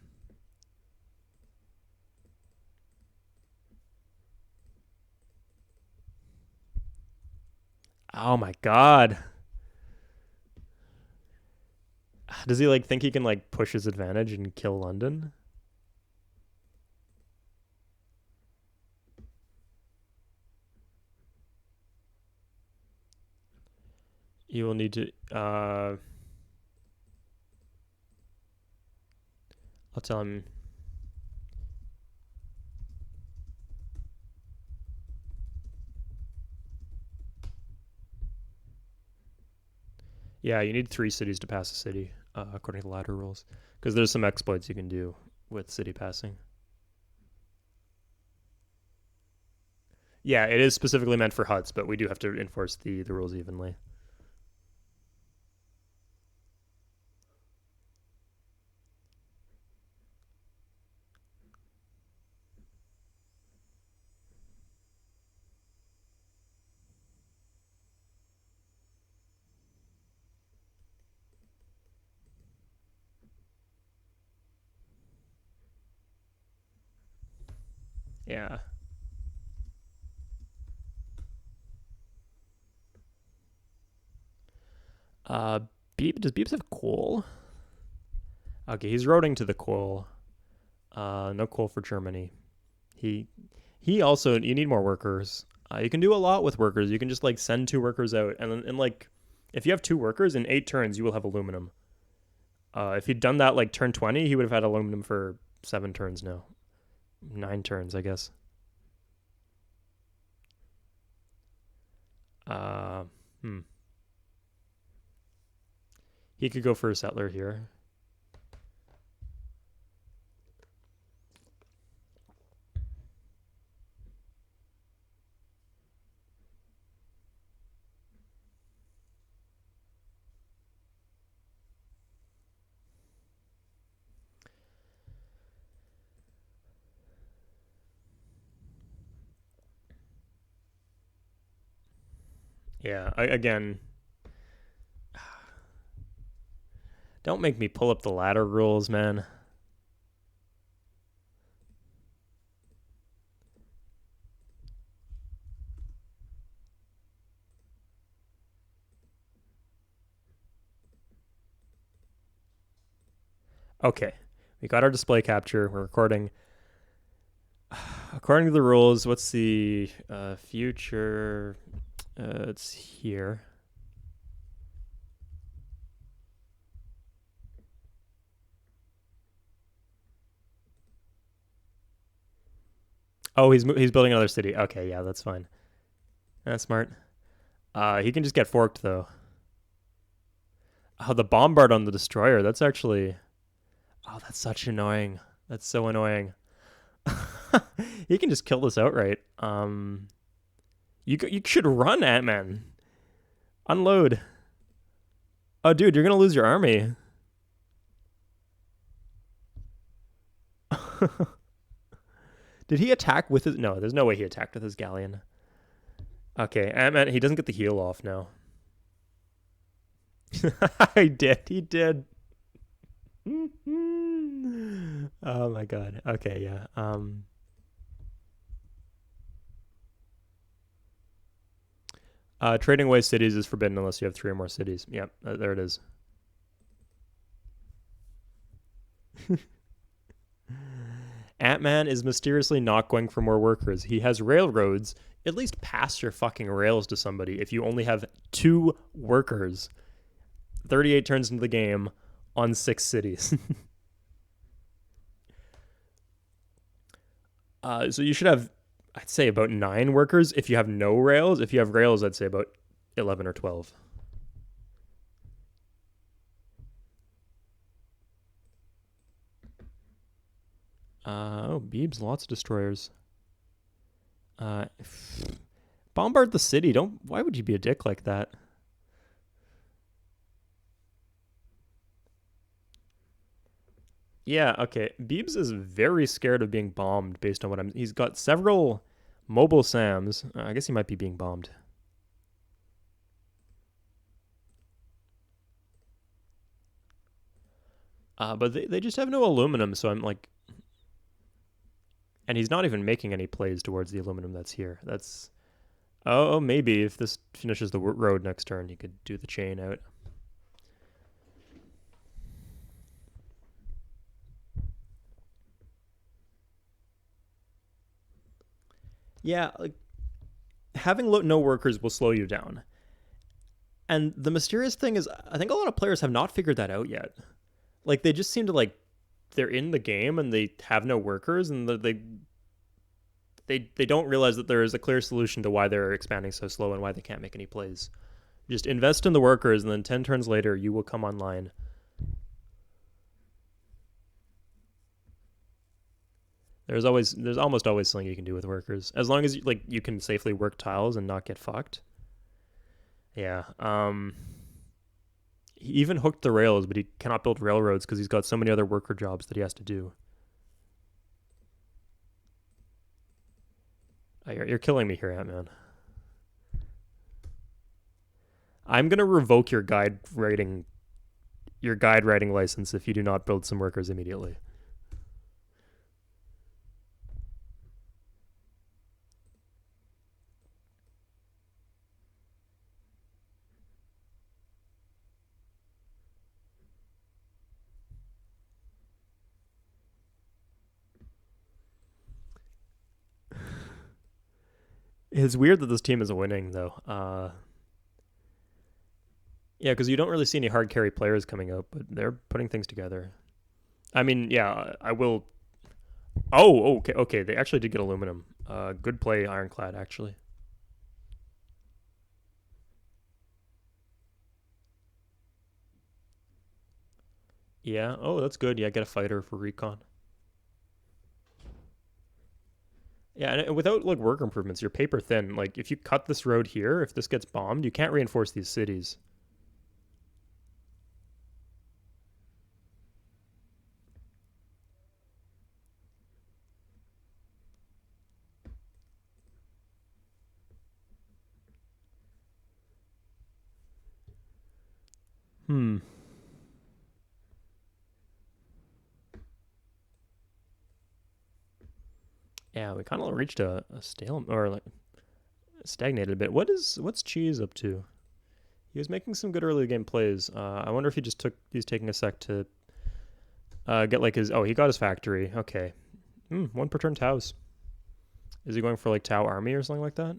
Speaker 1: Oh my god. Does he like think he can like push his advantage and kill London? You will need to I'll tell him. Yeah, you need 3 cities to pass a city, according to the ladder rules. Because there's some exploits you can do with city passing. Yeah, it is specifically meant for huts, but we do have to enforce the rules evenly. Yeah. Does Beeps have coal? Okay, he's roading to the coal. No coal for Germany. He also, you need more workers. You can do a lot with workers. You can just like send 2 workers out, and like if you have 2 workers in 8 turns, you will have aluminum. If he'd done that like turn 20, he would have had aluminum for 7 turns now. 9 turns, I guess. Uh, hmm. He could go for a settler here. Yeah, again, don't make me pull up the ladder rules, man. Okay, we got our display capture. We're recording. According to the rules, what's the future? It's here. Oh, he's building another city. Okay, yeah, that's fine. That's smart. He can just get forked though. Oh, the bombard on the destroyer. That's actually. Oh, that's such annoying. That's so annoying. He can just kill this outright. You should run, Ant-Man. Unload. Oh, dude, you're gonna lose your army. Did he attack with his... No, there's no way he attacked with his galleon. Okay, Ant-Man, he doesn't get the heal off now. He did. Oh my god. Okay, yeah. Trading away cities is forbidden unless you have 3 or more cities. Yep, there it is. Ant-Man is mysteriously not going for more workers. He has railroads. At least pass your fucking rails to somebody if you only have 2 workers. 38 turns into the game on 6 cities. So you should have, I'd say, about 9 workers if you have no rails. If you have rails, I'd say about 11 or 12. Oh, Beebs, lots of destroyers. Uh, Bombard the city. Don't. Why would you be a dick like that? Yeah. Okay. Beebs is very scared of being bombed based on what I'm. He's got several mobile Sams. I guess he might be being bombed. But they just have no aluminum, so I'm like, and he's not even making any plays towards the aluminum that's here. That's maybe if this finishes the road next turn, he could do the chain out. Yeah, like having no workers will slow you down. And the mysterious thing is, I think a lot of players have not figured that out yet. Like they just seem to like they're in the game and they have no workers, and they don't realize that there is a clear solution to why they're expanding so slow and why they can't make any plays. Just invest in the workers, and then 10 turns later, you will come online. There's almost always something you can do with workers, as long as you can safely work tiles and not get fucked. Yeah. He even hooked the rails, but he cannot build railroads because he's got so many other worker jobs that he has to do. You're killing me here, Ant-Man. I'm gonna revoke your guide writing license if you do not build some workers immediately. It's weird that this team is winning though. Yeah, because you don't really see any hard carry players coming out, but they're putting things together. I mean, yeah, I will. Oh, okay, okay. They actually did get aluminum. Good play, Ironclad. Actually, yeah. Oh, that's good. Yeah, get a fighter for recon. Yeah, and without like work improvements, you're paper thin. Like if you cut this road here, if this gets bombed, you can't reinforce these cities. Hmm. Yeah, we kind of reached a stale or like stagnated a bit. What's Cheese up to? He was making some good early game plays. I wonder if he's taking a sec to get like his. Oh, he got his factory. Okay. One per turn Taos. Is he going for like Tau Army or something like that?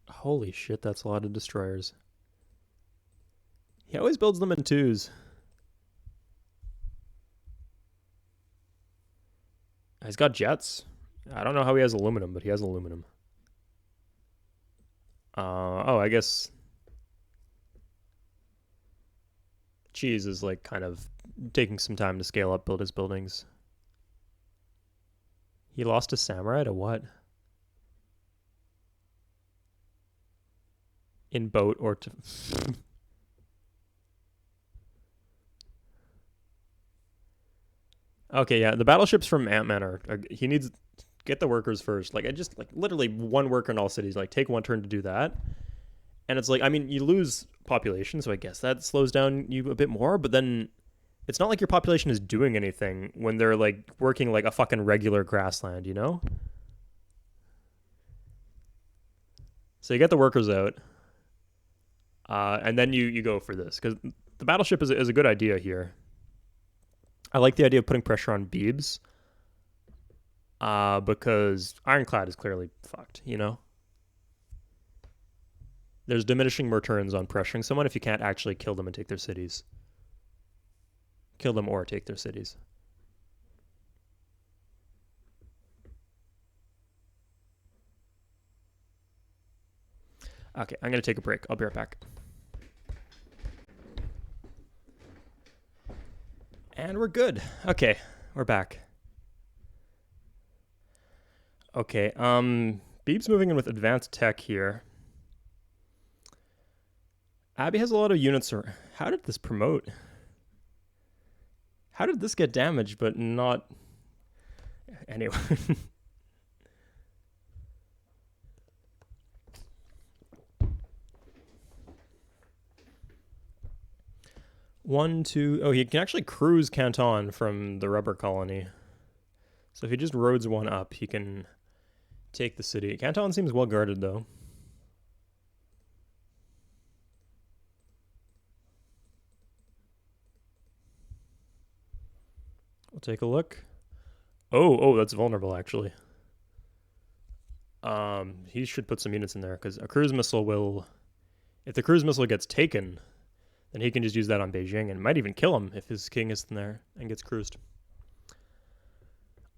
Speaker 1: Holy shit, that's a lot of destroyers. He always builds them in twos. He's got jets. I don't know how he has aluminum, but he has aluminum. Oh, I guess Cheese is like kind of taking some time to scale up, build his buildings. He lost a samurai to what? In boat or to. Okay, yeah, the battleships from Ant-Man are he needs get the workers first. Like I just like literally one worker in all cities. Like take one turn to do that, and it's like I mean you lose population, so I guess that slows down you a bit more. But then it's not like your population is doing anything when they're like working like a fucking regular grassland, you know? So you get the workers out, and then you go for this because the battleship is a good idea here. I like the idea of putting pressure on Beebs, because Ironclad is clearly fucked. You know, there's diminishing returns on pressuring someone if you can't actually kill them and take their cities. Kill them or take their cities. Okay, I'm going to take a break. I'll be right back. And we're good. Okay, we're back. Okay, Beeb's moving in with advanced tech here. Abby has a lot of units. How did this promote? How did this get damaged but not... Anyway. One, two... Oh, he can actually cruise Canton from the rubber colony. So if he just roads one up, he can take the city. Canton seems well guarded, though. We'll take a look. Oh, that's vulnerable, actually. He should put some units in there, because a cruise missile will... If the cruise missile gets taken, then he can just use that on Beijing, and might even kill him if his king is in there and gets cruised.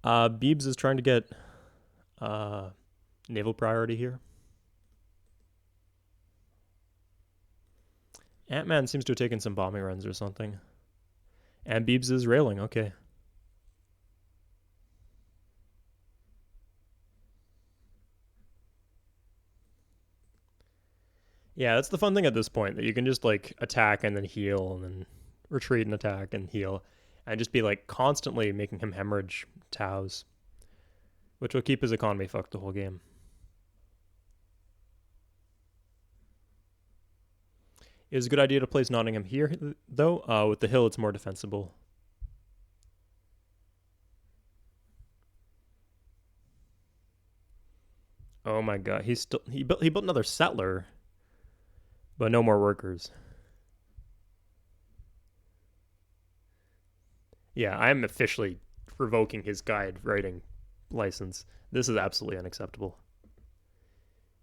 Speaker 1: Beebs is trying to get naval priority here. Ant-Man seems to have taken some bombing runs or something. And Beebs is railing, okay. Yeah, that's the fun thing at this point, that you can just like attack and then heal and then retreat and attack and heal. And just be like constantly making him hemorrhage Taos, which will keep his economy fucked the whole game. It is a good idea to place Nottingham here, though. With the hill, it's more defensible. Oh my god, he built another settler, but no more workers. Yeah, I'm officially revoking his guide writing license. This is absolutely unacceptable.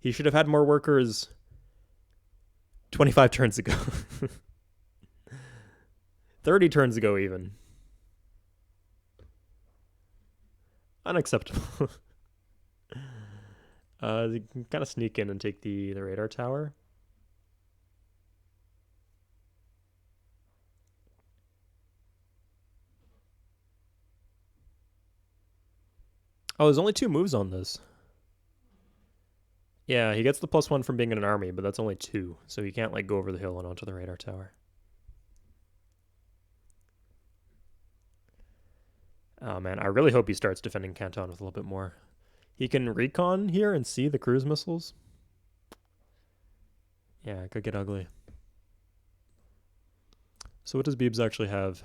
Speaker 1: He should have had more workers 25 turns ago. 30 turns ago, even. Unacceptable. They can kind of sneak in and take the radar tower. Oh, there's only 2 moves on this. Yeah, he gets the +1 from being in an army, but that's only 2, so he can't like go over the hill and onto the radar tower. Oh man, I really hope he starts defending Canton with a little bit more. He can recon here and see the cruise missiles. Yeah, it could get ugly. So what does Beebs actually have?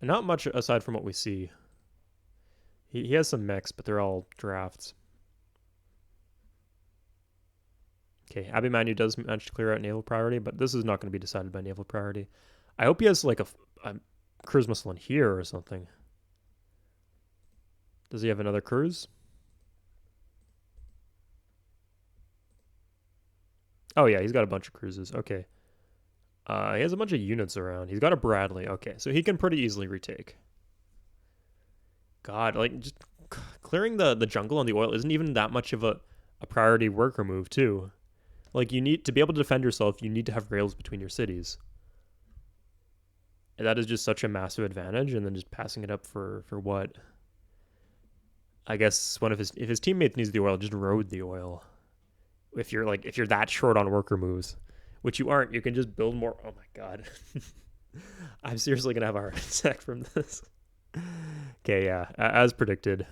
Speaker 1: Not much aside from what we see. He has some mechs, but they're all drafts. Okay, Abimanu does manage to clear out naval priority, but this is not going to be decided by naval priority. I hope he has like a cruise missile in here or something. Does he have another cruise? Oh yeah, he's got a bunch of cruises. Okay. He has a bunch of units around. He's got a Bradley. Okay, so he can pretty easily retake. God, like just clearing the jungle and the oil isn't even that much of a priority worker move too. Like you need to be able to defend yourself, you need to have rails between your cities. And that is just such a massive advantage, and then just passing it up for what? I guess if his teammates needs the oil, just road the oil. If you're that short on worker moves, which you aren't, you can just build more. Oh my god. I'm seriously gonna have a heart attack from this. Okay, yeah, as predicted.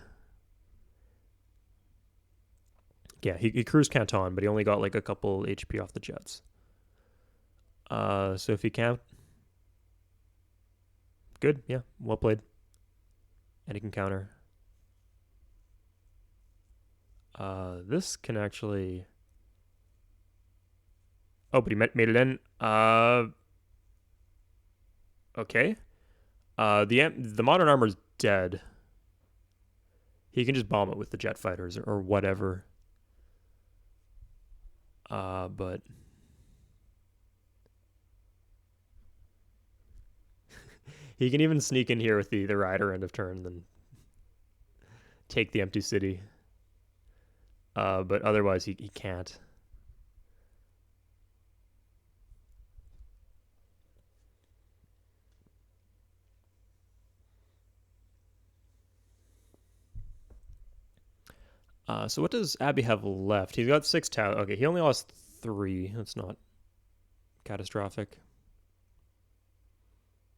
Speaker 1: Yeah, he cruised Canton, but he only got like a couple HP off the jets. So if he can't... Good, yeah, well played. And he can counter. This can actually... Oh, but he made it in. Okay. The modern armor's dead. He can just bomb it with the jet fighters or whatever. But he can even sneak in here with the rider end of turn and then take the empty city. but otherwise he can't. So what does Abby have left? He's got 6 towers. Okay, he only lost 3. That's not catastrophic.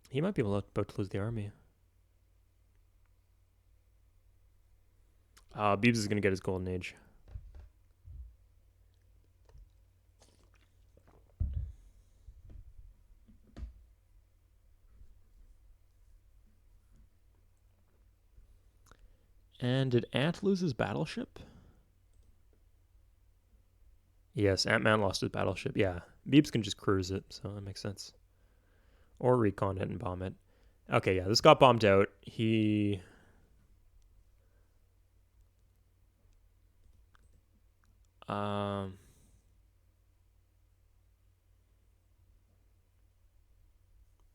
Speaker 1: He might be about to lose the army. Beebs is going to get his golden age. And did Ant lose his battleship? Yes, Ant-Man lost his battleship. Yeah, Beebs can just cruise it, so that makes sense. Or recon it and bomb it. Okay, yeah, this got bombed out. He...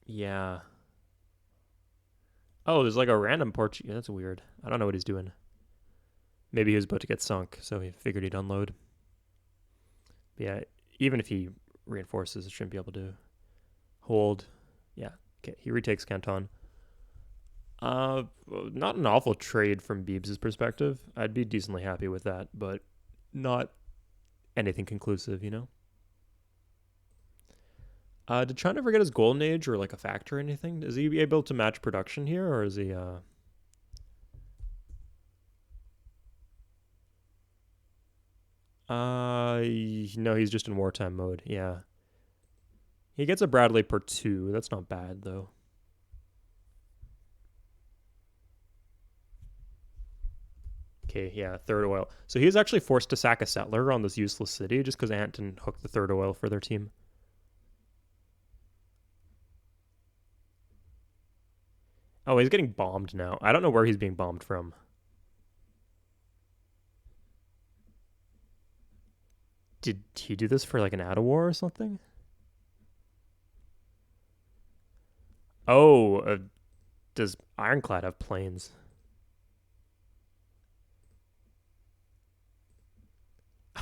Speaker 1: Yeah. Oh, there's like a random Portuguese. Yeah, that's weird. I don't know what he's doing. Maybe he was about to get sunk, so he figured he'd unload. But yeah, even if he reinforces, it shouldn't be able to hold. Yeah, okay, he retakes Canton. Not an awful trade from Beebs' perspective. I'd be decently happy with that, but not anything conclusive, you know? Did China ever get his golden age or like a factor or anything? Is he able to match production here, or is he no, he's just in wartime mode. Yeah. He gets a Bradley per 2. That's not bad though. Okay, yeah, third oil. So he was actually forced to sack a settler on this useless city just because Ant didn't hook the third oil for their team. Oh, he's getting bombed now. I don't know where he's being bombed from. Did he do this for like an out of war or something? Oh, does Ironclad have planes?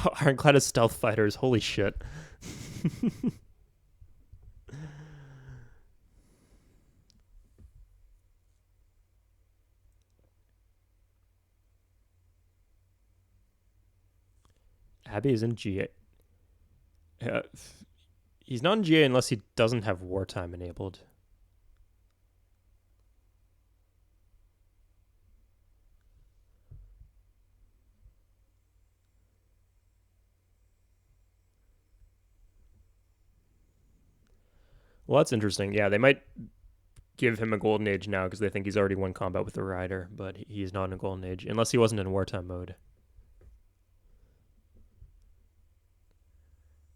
Speaker 1: Oh, Ironclad has stealth fighters. Holy shit. Abby is in GA. He's not in GA unless he doesn't have wartime enabled. Well, that's interesting. Yeah, they might give him a golden age now because they think he's already won combat with the rider, but he's not in a golden age unless he wasn't in wartime mode.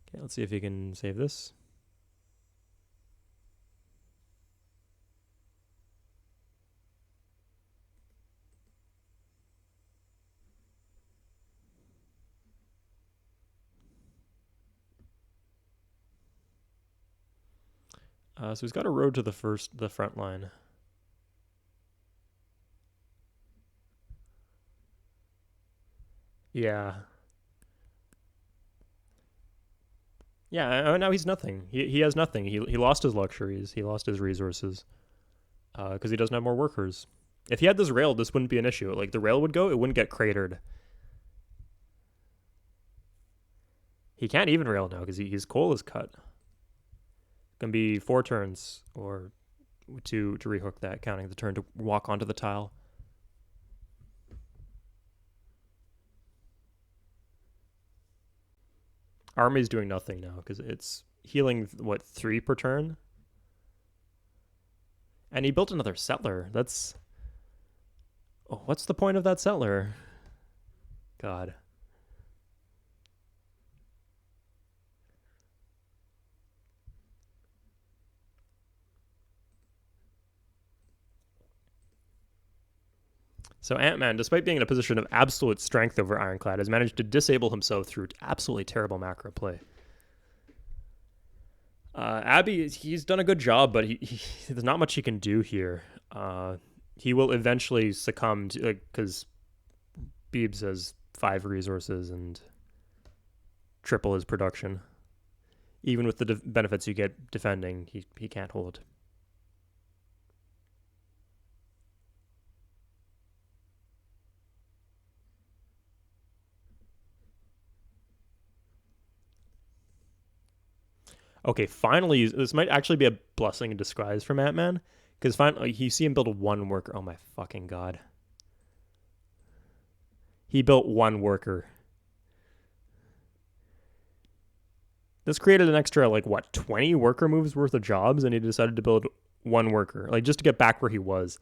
Speaker 1: Okay, let's see if he can save this. So he's got a road to the front line. Yeah. Yeah, now he's nothing. He has nothing. He lost his luxuries. He lost his resources because he doesn't have more workers. If he had this rail, this wouldn't be an issue. Like the rail would go, it wouldn't get cratered. He can't even rail now because his coal is cut. Gonna be 4 turns or to rehook that, counting the turn to walk onto the tile. Army's doing nothing now because it's healing, what, 3 per turn? And he built another settler. That's... Oh, what's the point of that settler? God. So Ant-Man, despite being in a position of absolute strength over Ironclad, has managed to disable himself through absolutely terrible macro play. Abby, he's done a good job, but there's not much he can do here. He will eventually succumb to, because Beebs has 5 resources and triple his production. Even with the benefits you get defending, he can't hold. Okay, finally, this might actually be a blessing in disguise from Ant-Man, because finally you see him build one worker. Oh my fucking god. He built one worker. This created an extra, like, what, 20 worker moves worth of jobs, and he decided to build one worker, like, just to get back where he was.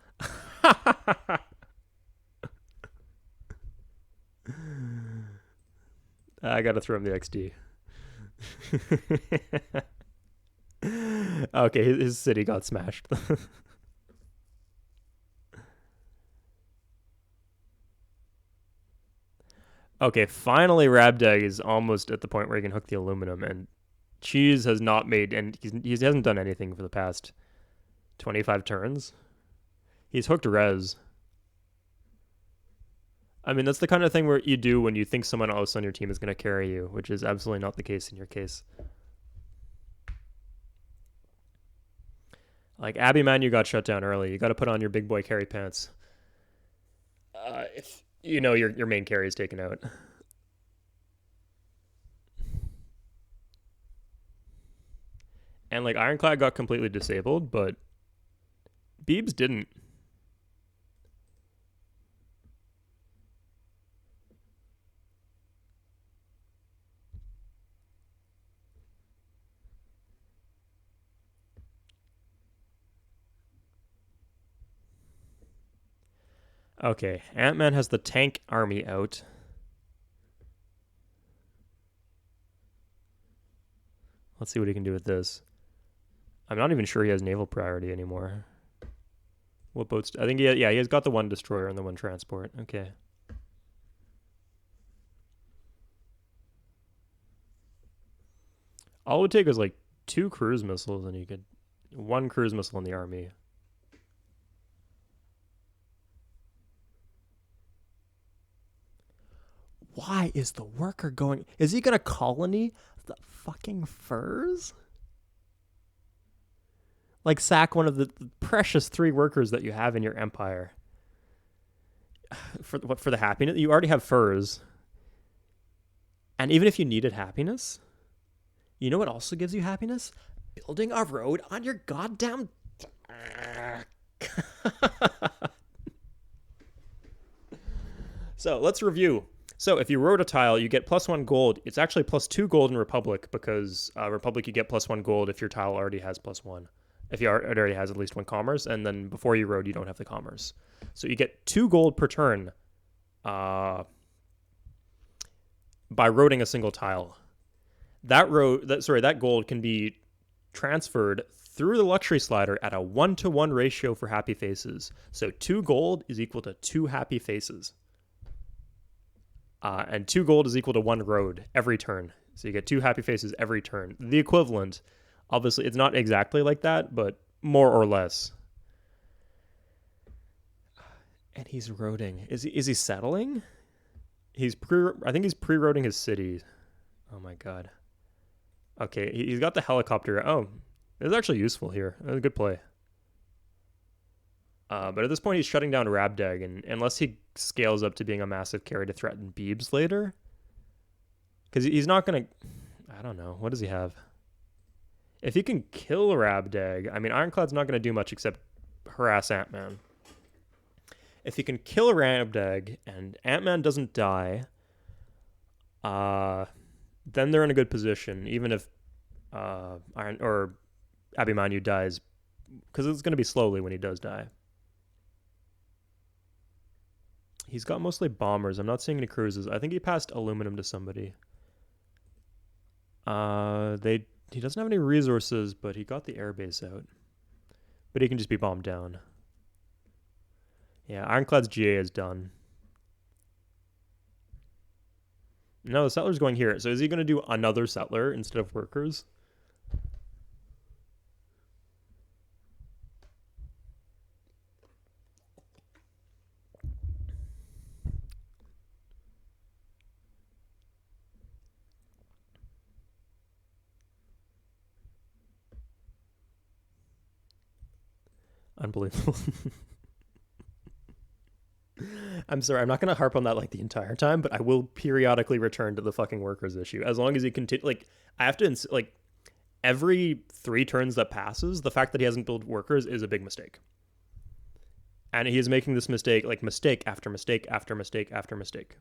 Speaker 1: I gotta throw him the XD. Okay, his city got smashed. Okay, finally Rabdag is almost at the point where he can hook the aluminum, and Cheese has not made, and he hasn't done anything for the past 25 turns. He's hooked res. I mean, that's the kind of thing where you do when you think someone else on your team is going to carry you, which is absolutely not the case in your case. Like, Abby Man, you got shut down early. You got to put on your big boy carry pants. If you know your main carry is taken out. And, like, Ironclad got completely disabled, but Beebs didn't. Okay, Ant-Man has the tank army out. Let's see what he can do with this. I'm not even sure he has naval priority anymore. What boats? I think he has got the one destroyer and the one transport. Okay. All it would take was like 2 cruise missiles, and you could 1 cruise missile in the army. Why is the worker going? Is he gonna colony the fucking furs? Like, sack one of the precious 3 workers that you have in your empire. For what? For the happiness? You already have furs. And even if you needed happiness, you know what also gives you happiness? Building a road on your goddamn. So let's review. So if you wrote a tile, you get +1 gold. It's actually +2 gold in Republic, because Republic you get +1 gold if your tile already has +1. If it already has at least 1 commerce, and then before you rode, you don't have the commerce. So you get 2 gold per turn by roading a single tile. That gold can be transferred through the luxury slider at a 1-to-1 ratio for happy faces. So 2 gold is equal to 2 happy faces. And 2 gold is equal to 1 road every turn. So you get 2 happy faces every turn. The equivalent, obviously, it's not exactly like that, but more or less. And he's roading. Is he settling? I think he's pre-roading his city. Oh my god. Okay, he's got the helicopter. Oh, this is actually useful here. That was a good play. But at this point, he's shutting down Rabdag, and unless he scales up to being a massive carry to threaten Beebs later, because he's not going to. I don't know. What does he have? If he can kill Rabdag, I mean, Ironclad's not going to do much except harass Ant-Man. If he can kill Rabdag and Ant-Man doesn't die, then they're in a good position, even if Abimanyu dies, because it's going to be slowly when he does die. He's got mostly bombers. I'm not seeing any cruises. I think he passed aluminum to somebody. He doesn't have any resources, but he got the airbase out. But he can just be bombed down. Yeah, Ironclad's GA is done. No, the settler's going here. So is he going to do another settler instead of workers? Unbelievable. I'm sorry, I'm not going to harp on that like the entire time, but I will periodically return to the fucking workers issue. As long as he continue, like, I have to, like, every 3 turns that passes, the fact that he hasn't built workers is a big mistake. And he is making this mistake, like, mistake after mistake after mistake after mistake.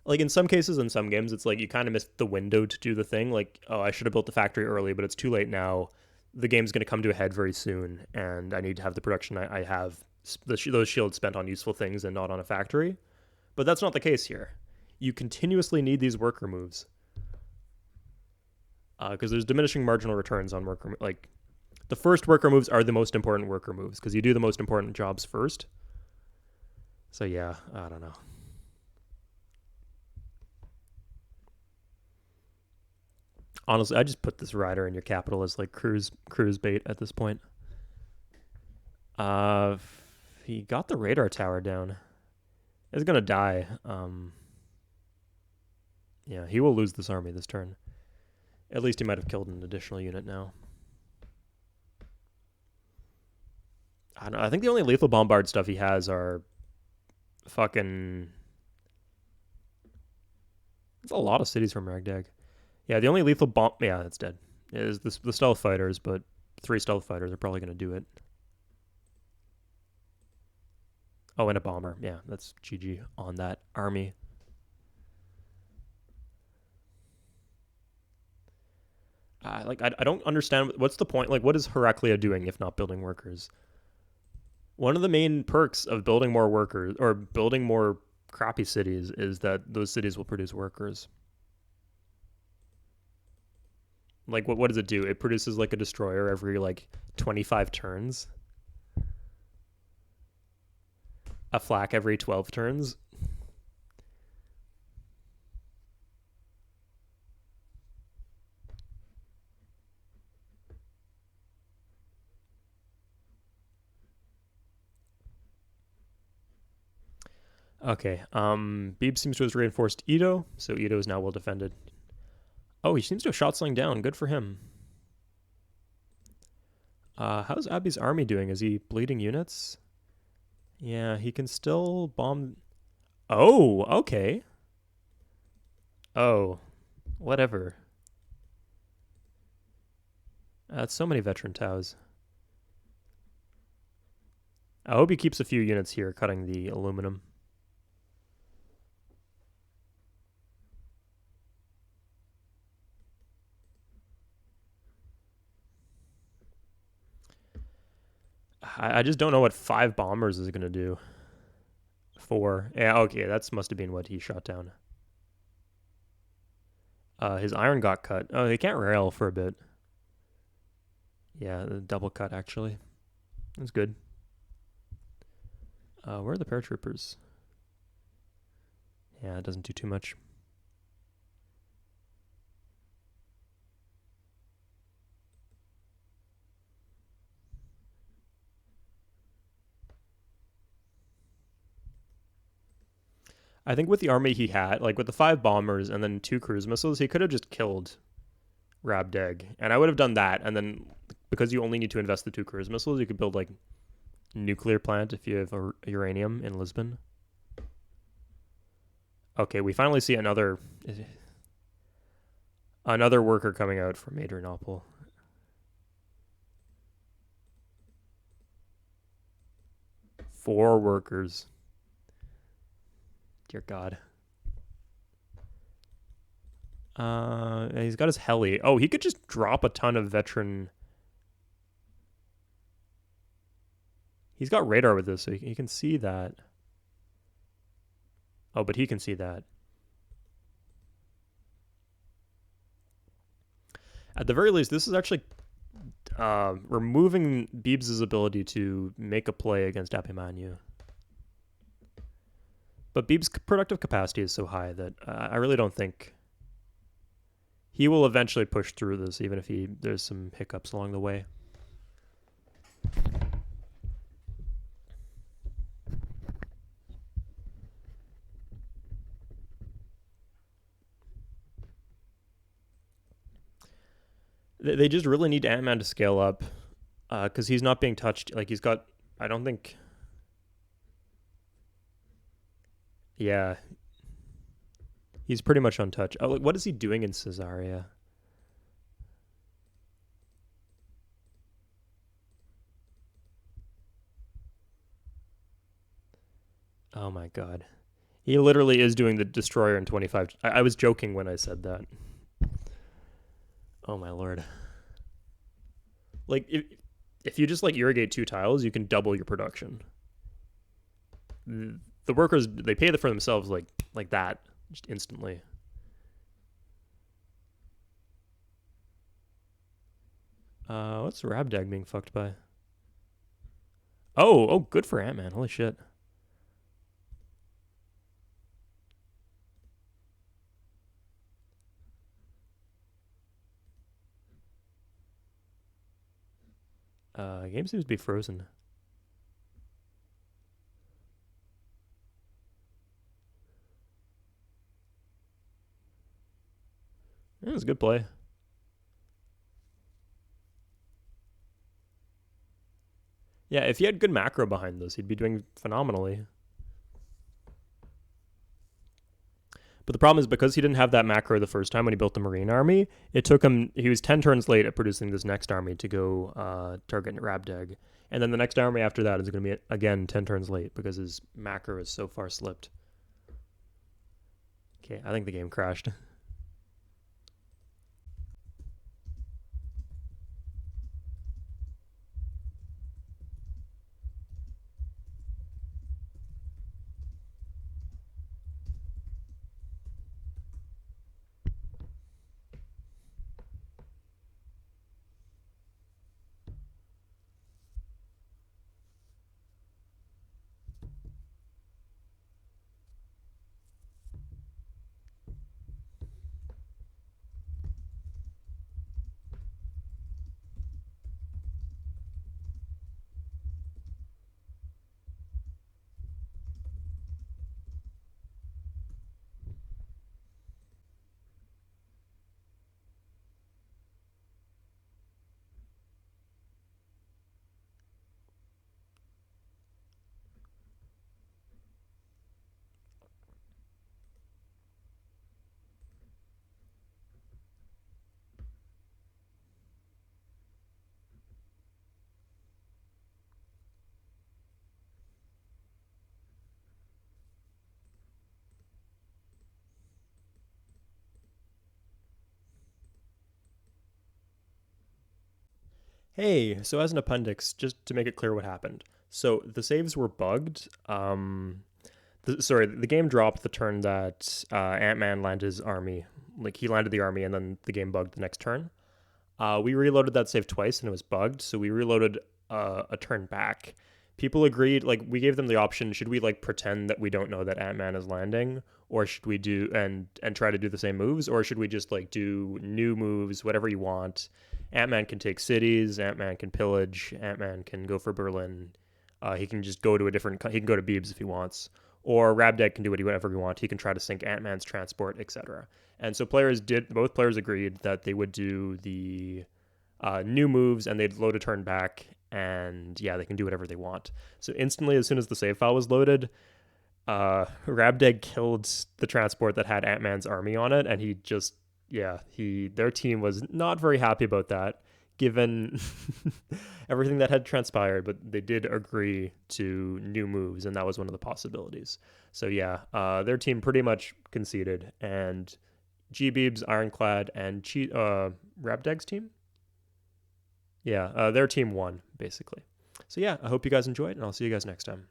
Speaker 1: Like, in some cases, in some games, it's like you kind of missed the window to do the thing. Like, oh, I should have built the factory early, but it's too late now. The game's going to come to a head very soon, and I need to have the production I have, those shields spent on useful things and not on a factory. But that's not the case here. You continuously need these worker moves. Because there's diminishing marginal returns on worker, like, the first worker moves are the most important worker moves, because you do the most important jobs first. So yeah, I don't know. Honestly, I just put this rider in your capital as like cruise bait at this point. Uh, he got the radar tower down. He's gonna die. Yeah, he will lose this army this turn. At least he might have killed an additional unit now. I don't know. I think the only lethal bombard stuff he has are fucking. It's a lot of cities from Ragdag. Yeah, the only lethal bomb. Yeah, it's dead. It is the stealth fighters, but 3 stealth fighters are probably going to do it. Oh, and a bomber. Yeah, that's GG on that army. I don't understand. What's the point? Like, what is Heraclea doing if not building workers? One of the main perks of building more workers or building more crappy cities is that those cities will produce workers. Like, what does it do? It produces like a destroyer every like 25 turns. A flak every 12 turns. Okay. Beeb seems to have reinforced Ito, so Ito is now well defended. Oh, he seems to have shot something down. Good for him. How's Abby's army doing? Is he bleeding units? Yeah, he can still bomb. Oh, okay. Oh, whatever. That's so many veteran Taus. I hope he keeps a few units here, cutting the aluminum. I just don't know what 5 bombers is going to do. 4. Yeah, okay, that must have been what he shot down. His iron got cut. Oh, he can't rail for a bit. Yeah, the double cut, actually. That's good. Where are the paratroopers? Yeah, it doesn't do too much. I think with the army he had, like with the 5 bombers and then 2 cruise missiles, he could have just killed Rabdeg. And I would have done that. And then because you only need to invest the 2 cruise missiles, you could build like nuclear plant if you have a uranium in Lisbon. Okay, we finally see another worker coming out from Adrianople. Four workers. Dear God. He's got his heli. Oh, he could just drop a ton of veteran. He's got radar with this, so he can see that. Oh, but he can see that. At the very least, this is actually removing Beebs' ability to make a play against Abimanyu. But Beeb's productive capacity is so high that I really don't think he will eventually push through this, even if there's some hiccups along the way. They just really need Ant-Man to scale up. Because he's not being touched. Like he's got, I don't think. Yeah, he's pretty much untouched. Oh, like, what is he doing in Caesarea? Oh my god. He literally is doing the destroyer in 25. I was joking when I said that. Oh my lord. Like if you just like irrigate 2 tiles, you can double your production. The workers they pay for themselves like that just instantly. What's Rabdag being fucked by? Oh, good for Ant-Man. Holy shit. Game seems to be frozen. It was a good play. Yeah, if he had good macro behind this, he'd be doing phenomenally. But the problem is because he didn't have that macro the first time when he built the Marine army, it took him. He was 10 turns late at producing this next army to go target Rabdag, and then the next army after that is going to be again 10 turns late because his macro is so far slipped. Okay, I think the game crashed. Hey, so as an appendix, just to make it clear what happened. So the saves were bugged. The game dropped the turn that Ant Man landed his army. Like he landed the army, and then the game bugged the next turn. We reloaded that save twice, and it was bugged. So we reloaded a turn back. People agreed. Like we gave them the option: should we like pretend that we don't know that Ant Man is landing, or should we do and try to do the same moves, or should we just like do new moves, whatever you want? Ant Man can take cities. Ant Man can pillage. Ant Man can go for Berlin. He can just go to a different. He can go to Beebs if he wants, or Rabdeck can do whatever he wants. He can try to sink Ant Man's transport, etc. And so both players agreed that they would do the new moves and they'd load a turn back, and yeah, they can do whatever they want. So instantly, as soon as the save file was loaded, Rabdeg killed the transport that had Ant Man's army on it, and he just their team was not very happy about that, given everything that had transpired. But they did agree to new moves, and that was one of the possibilities. So yeah, their team pretty much conceded, and G-Beeb's Ironclad and Rabdeg's team, yeah, their team won basically. So yeah, I hope you guys enjoyed, and I'll see you guys next time.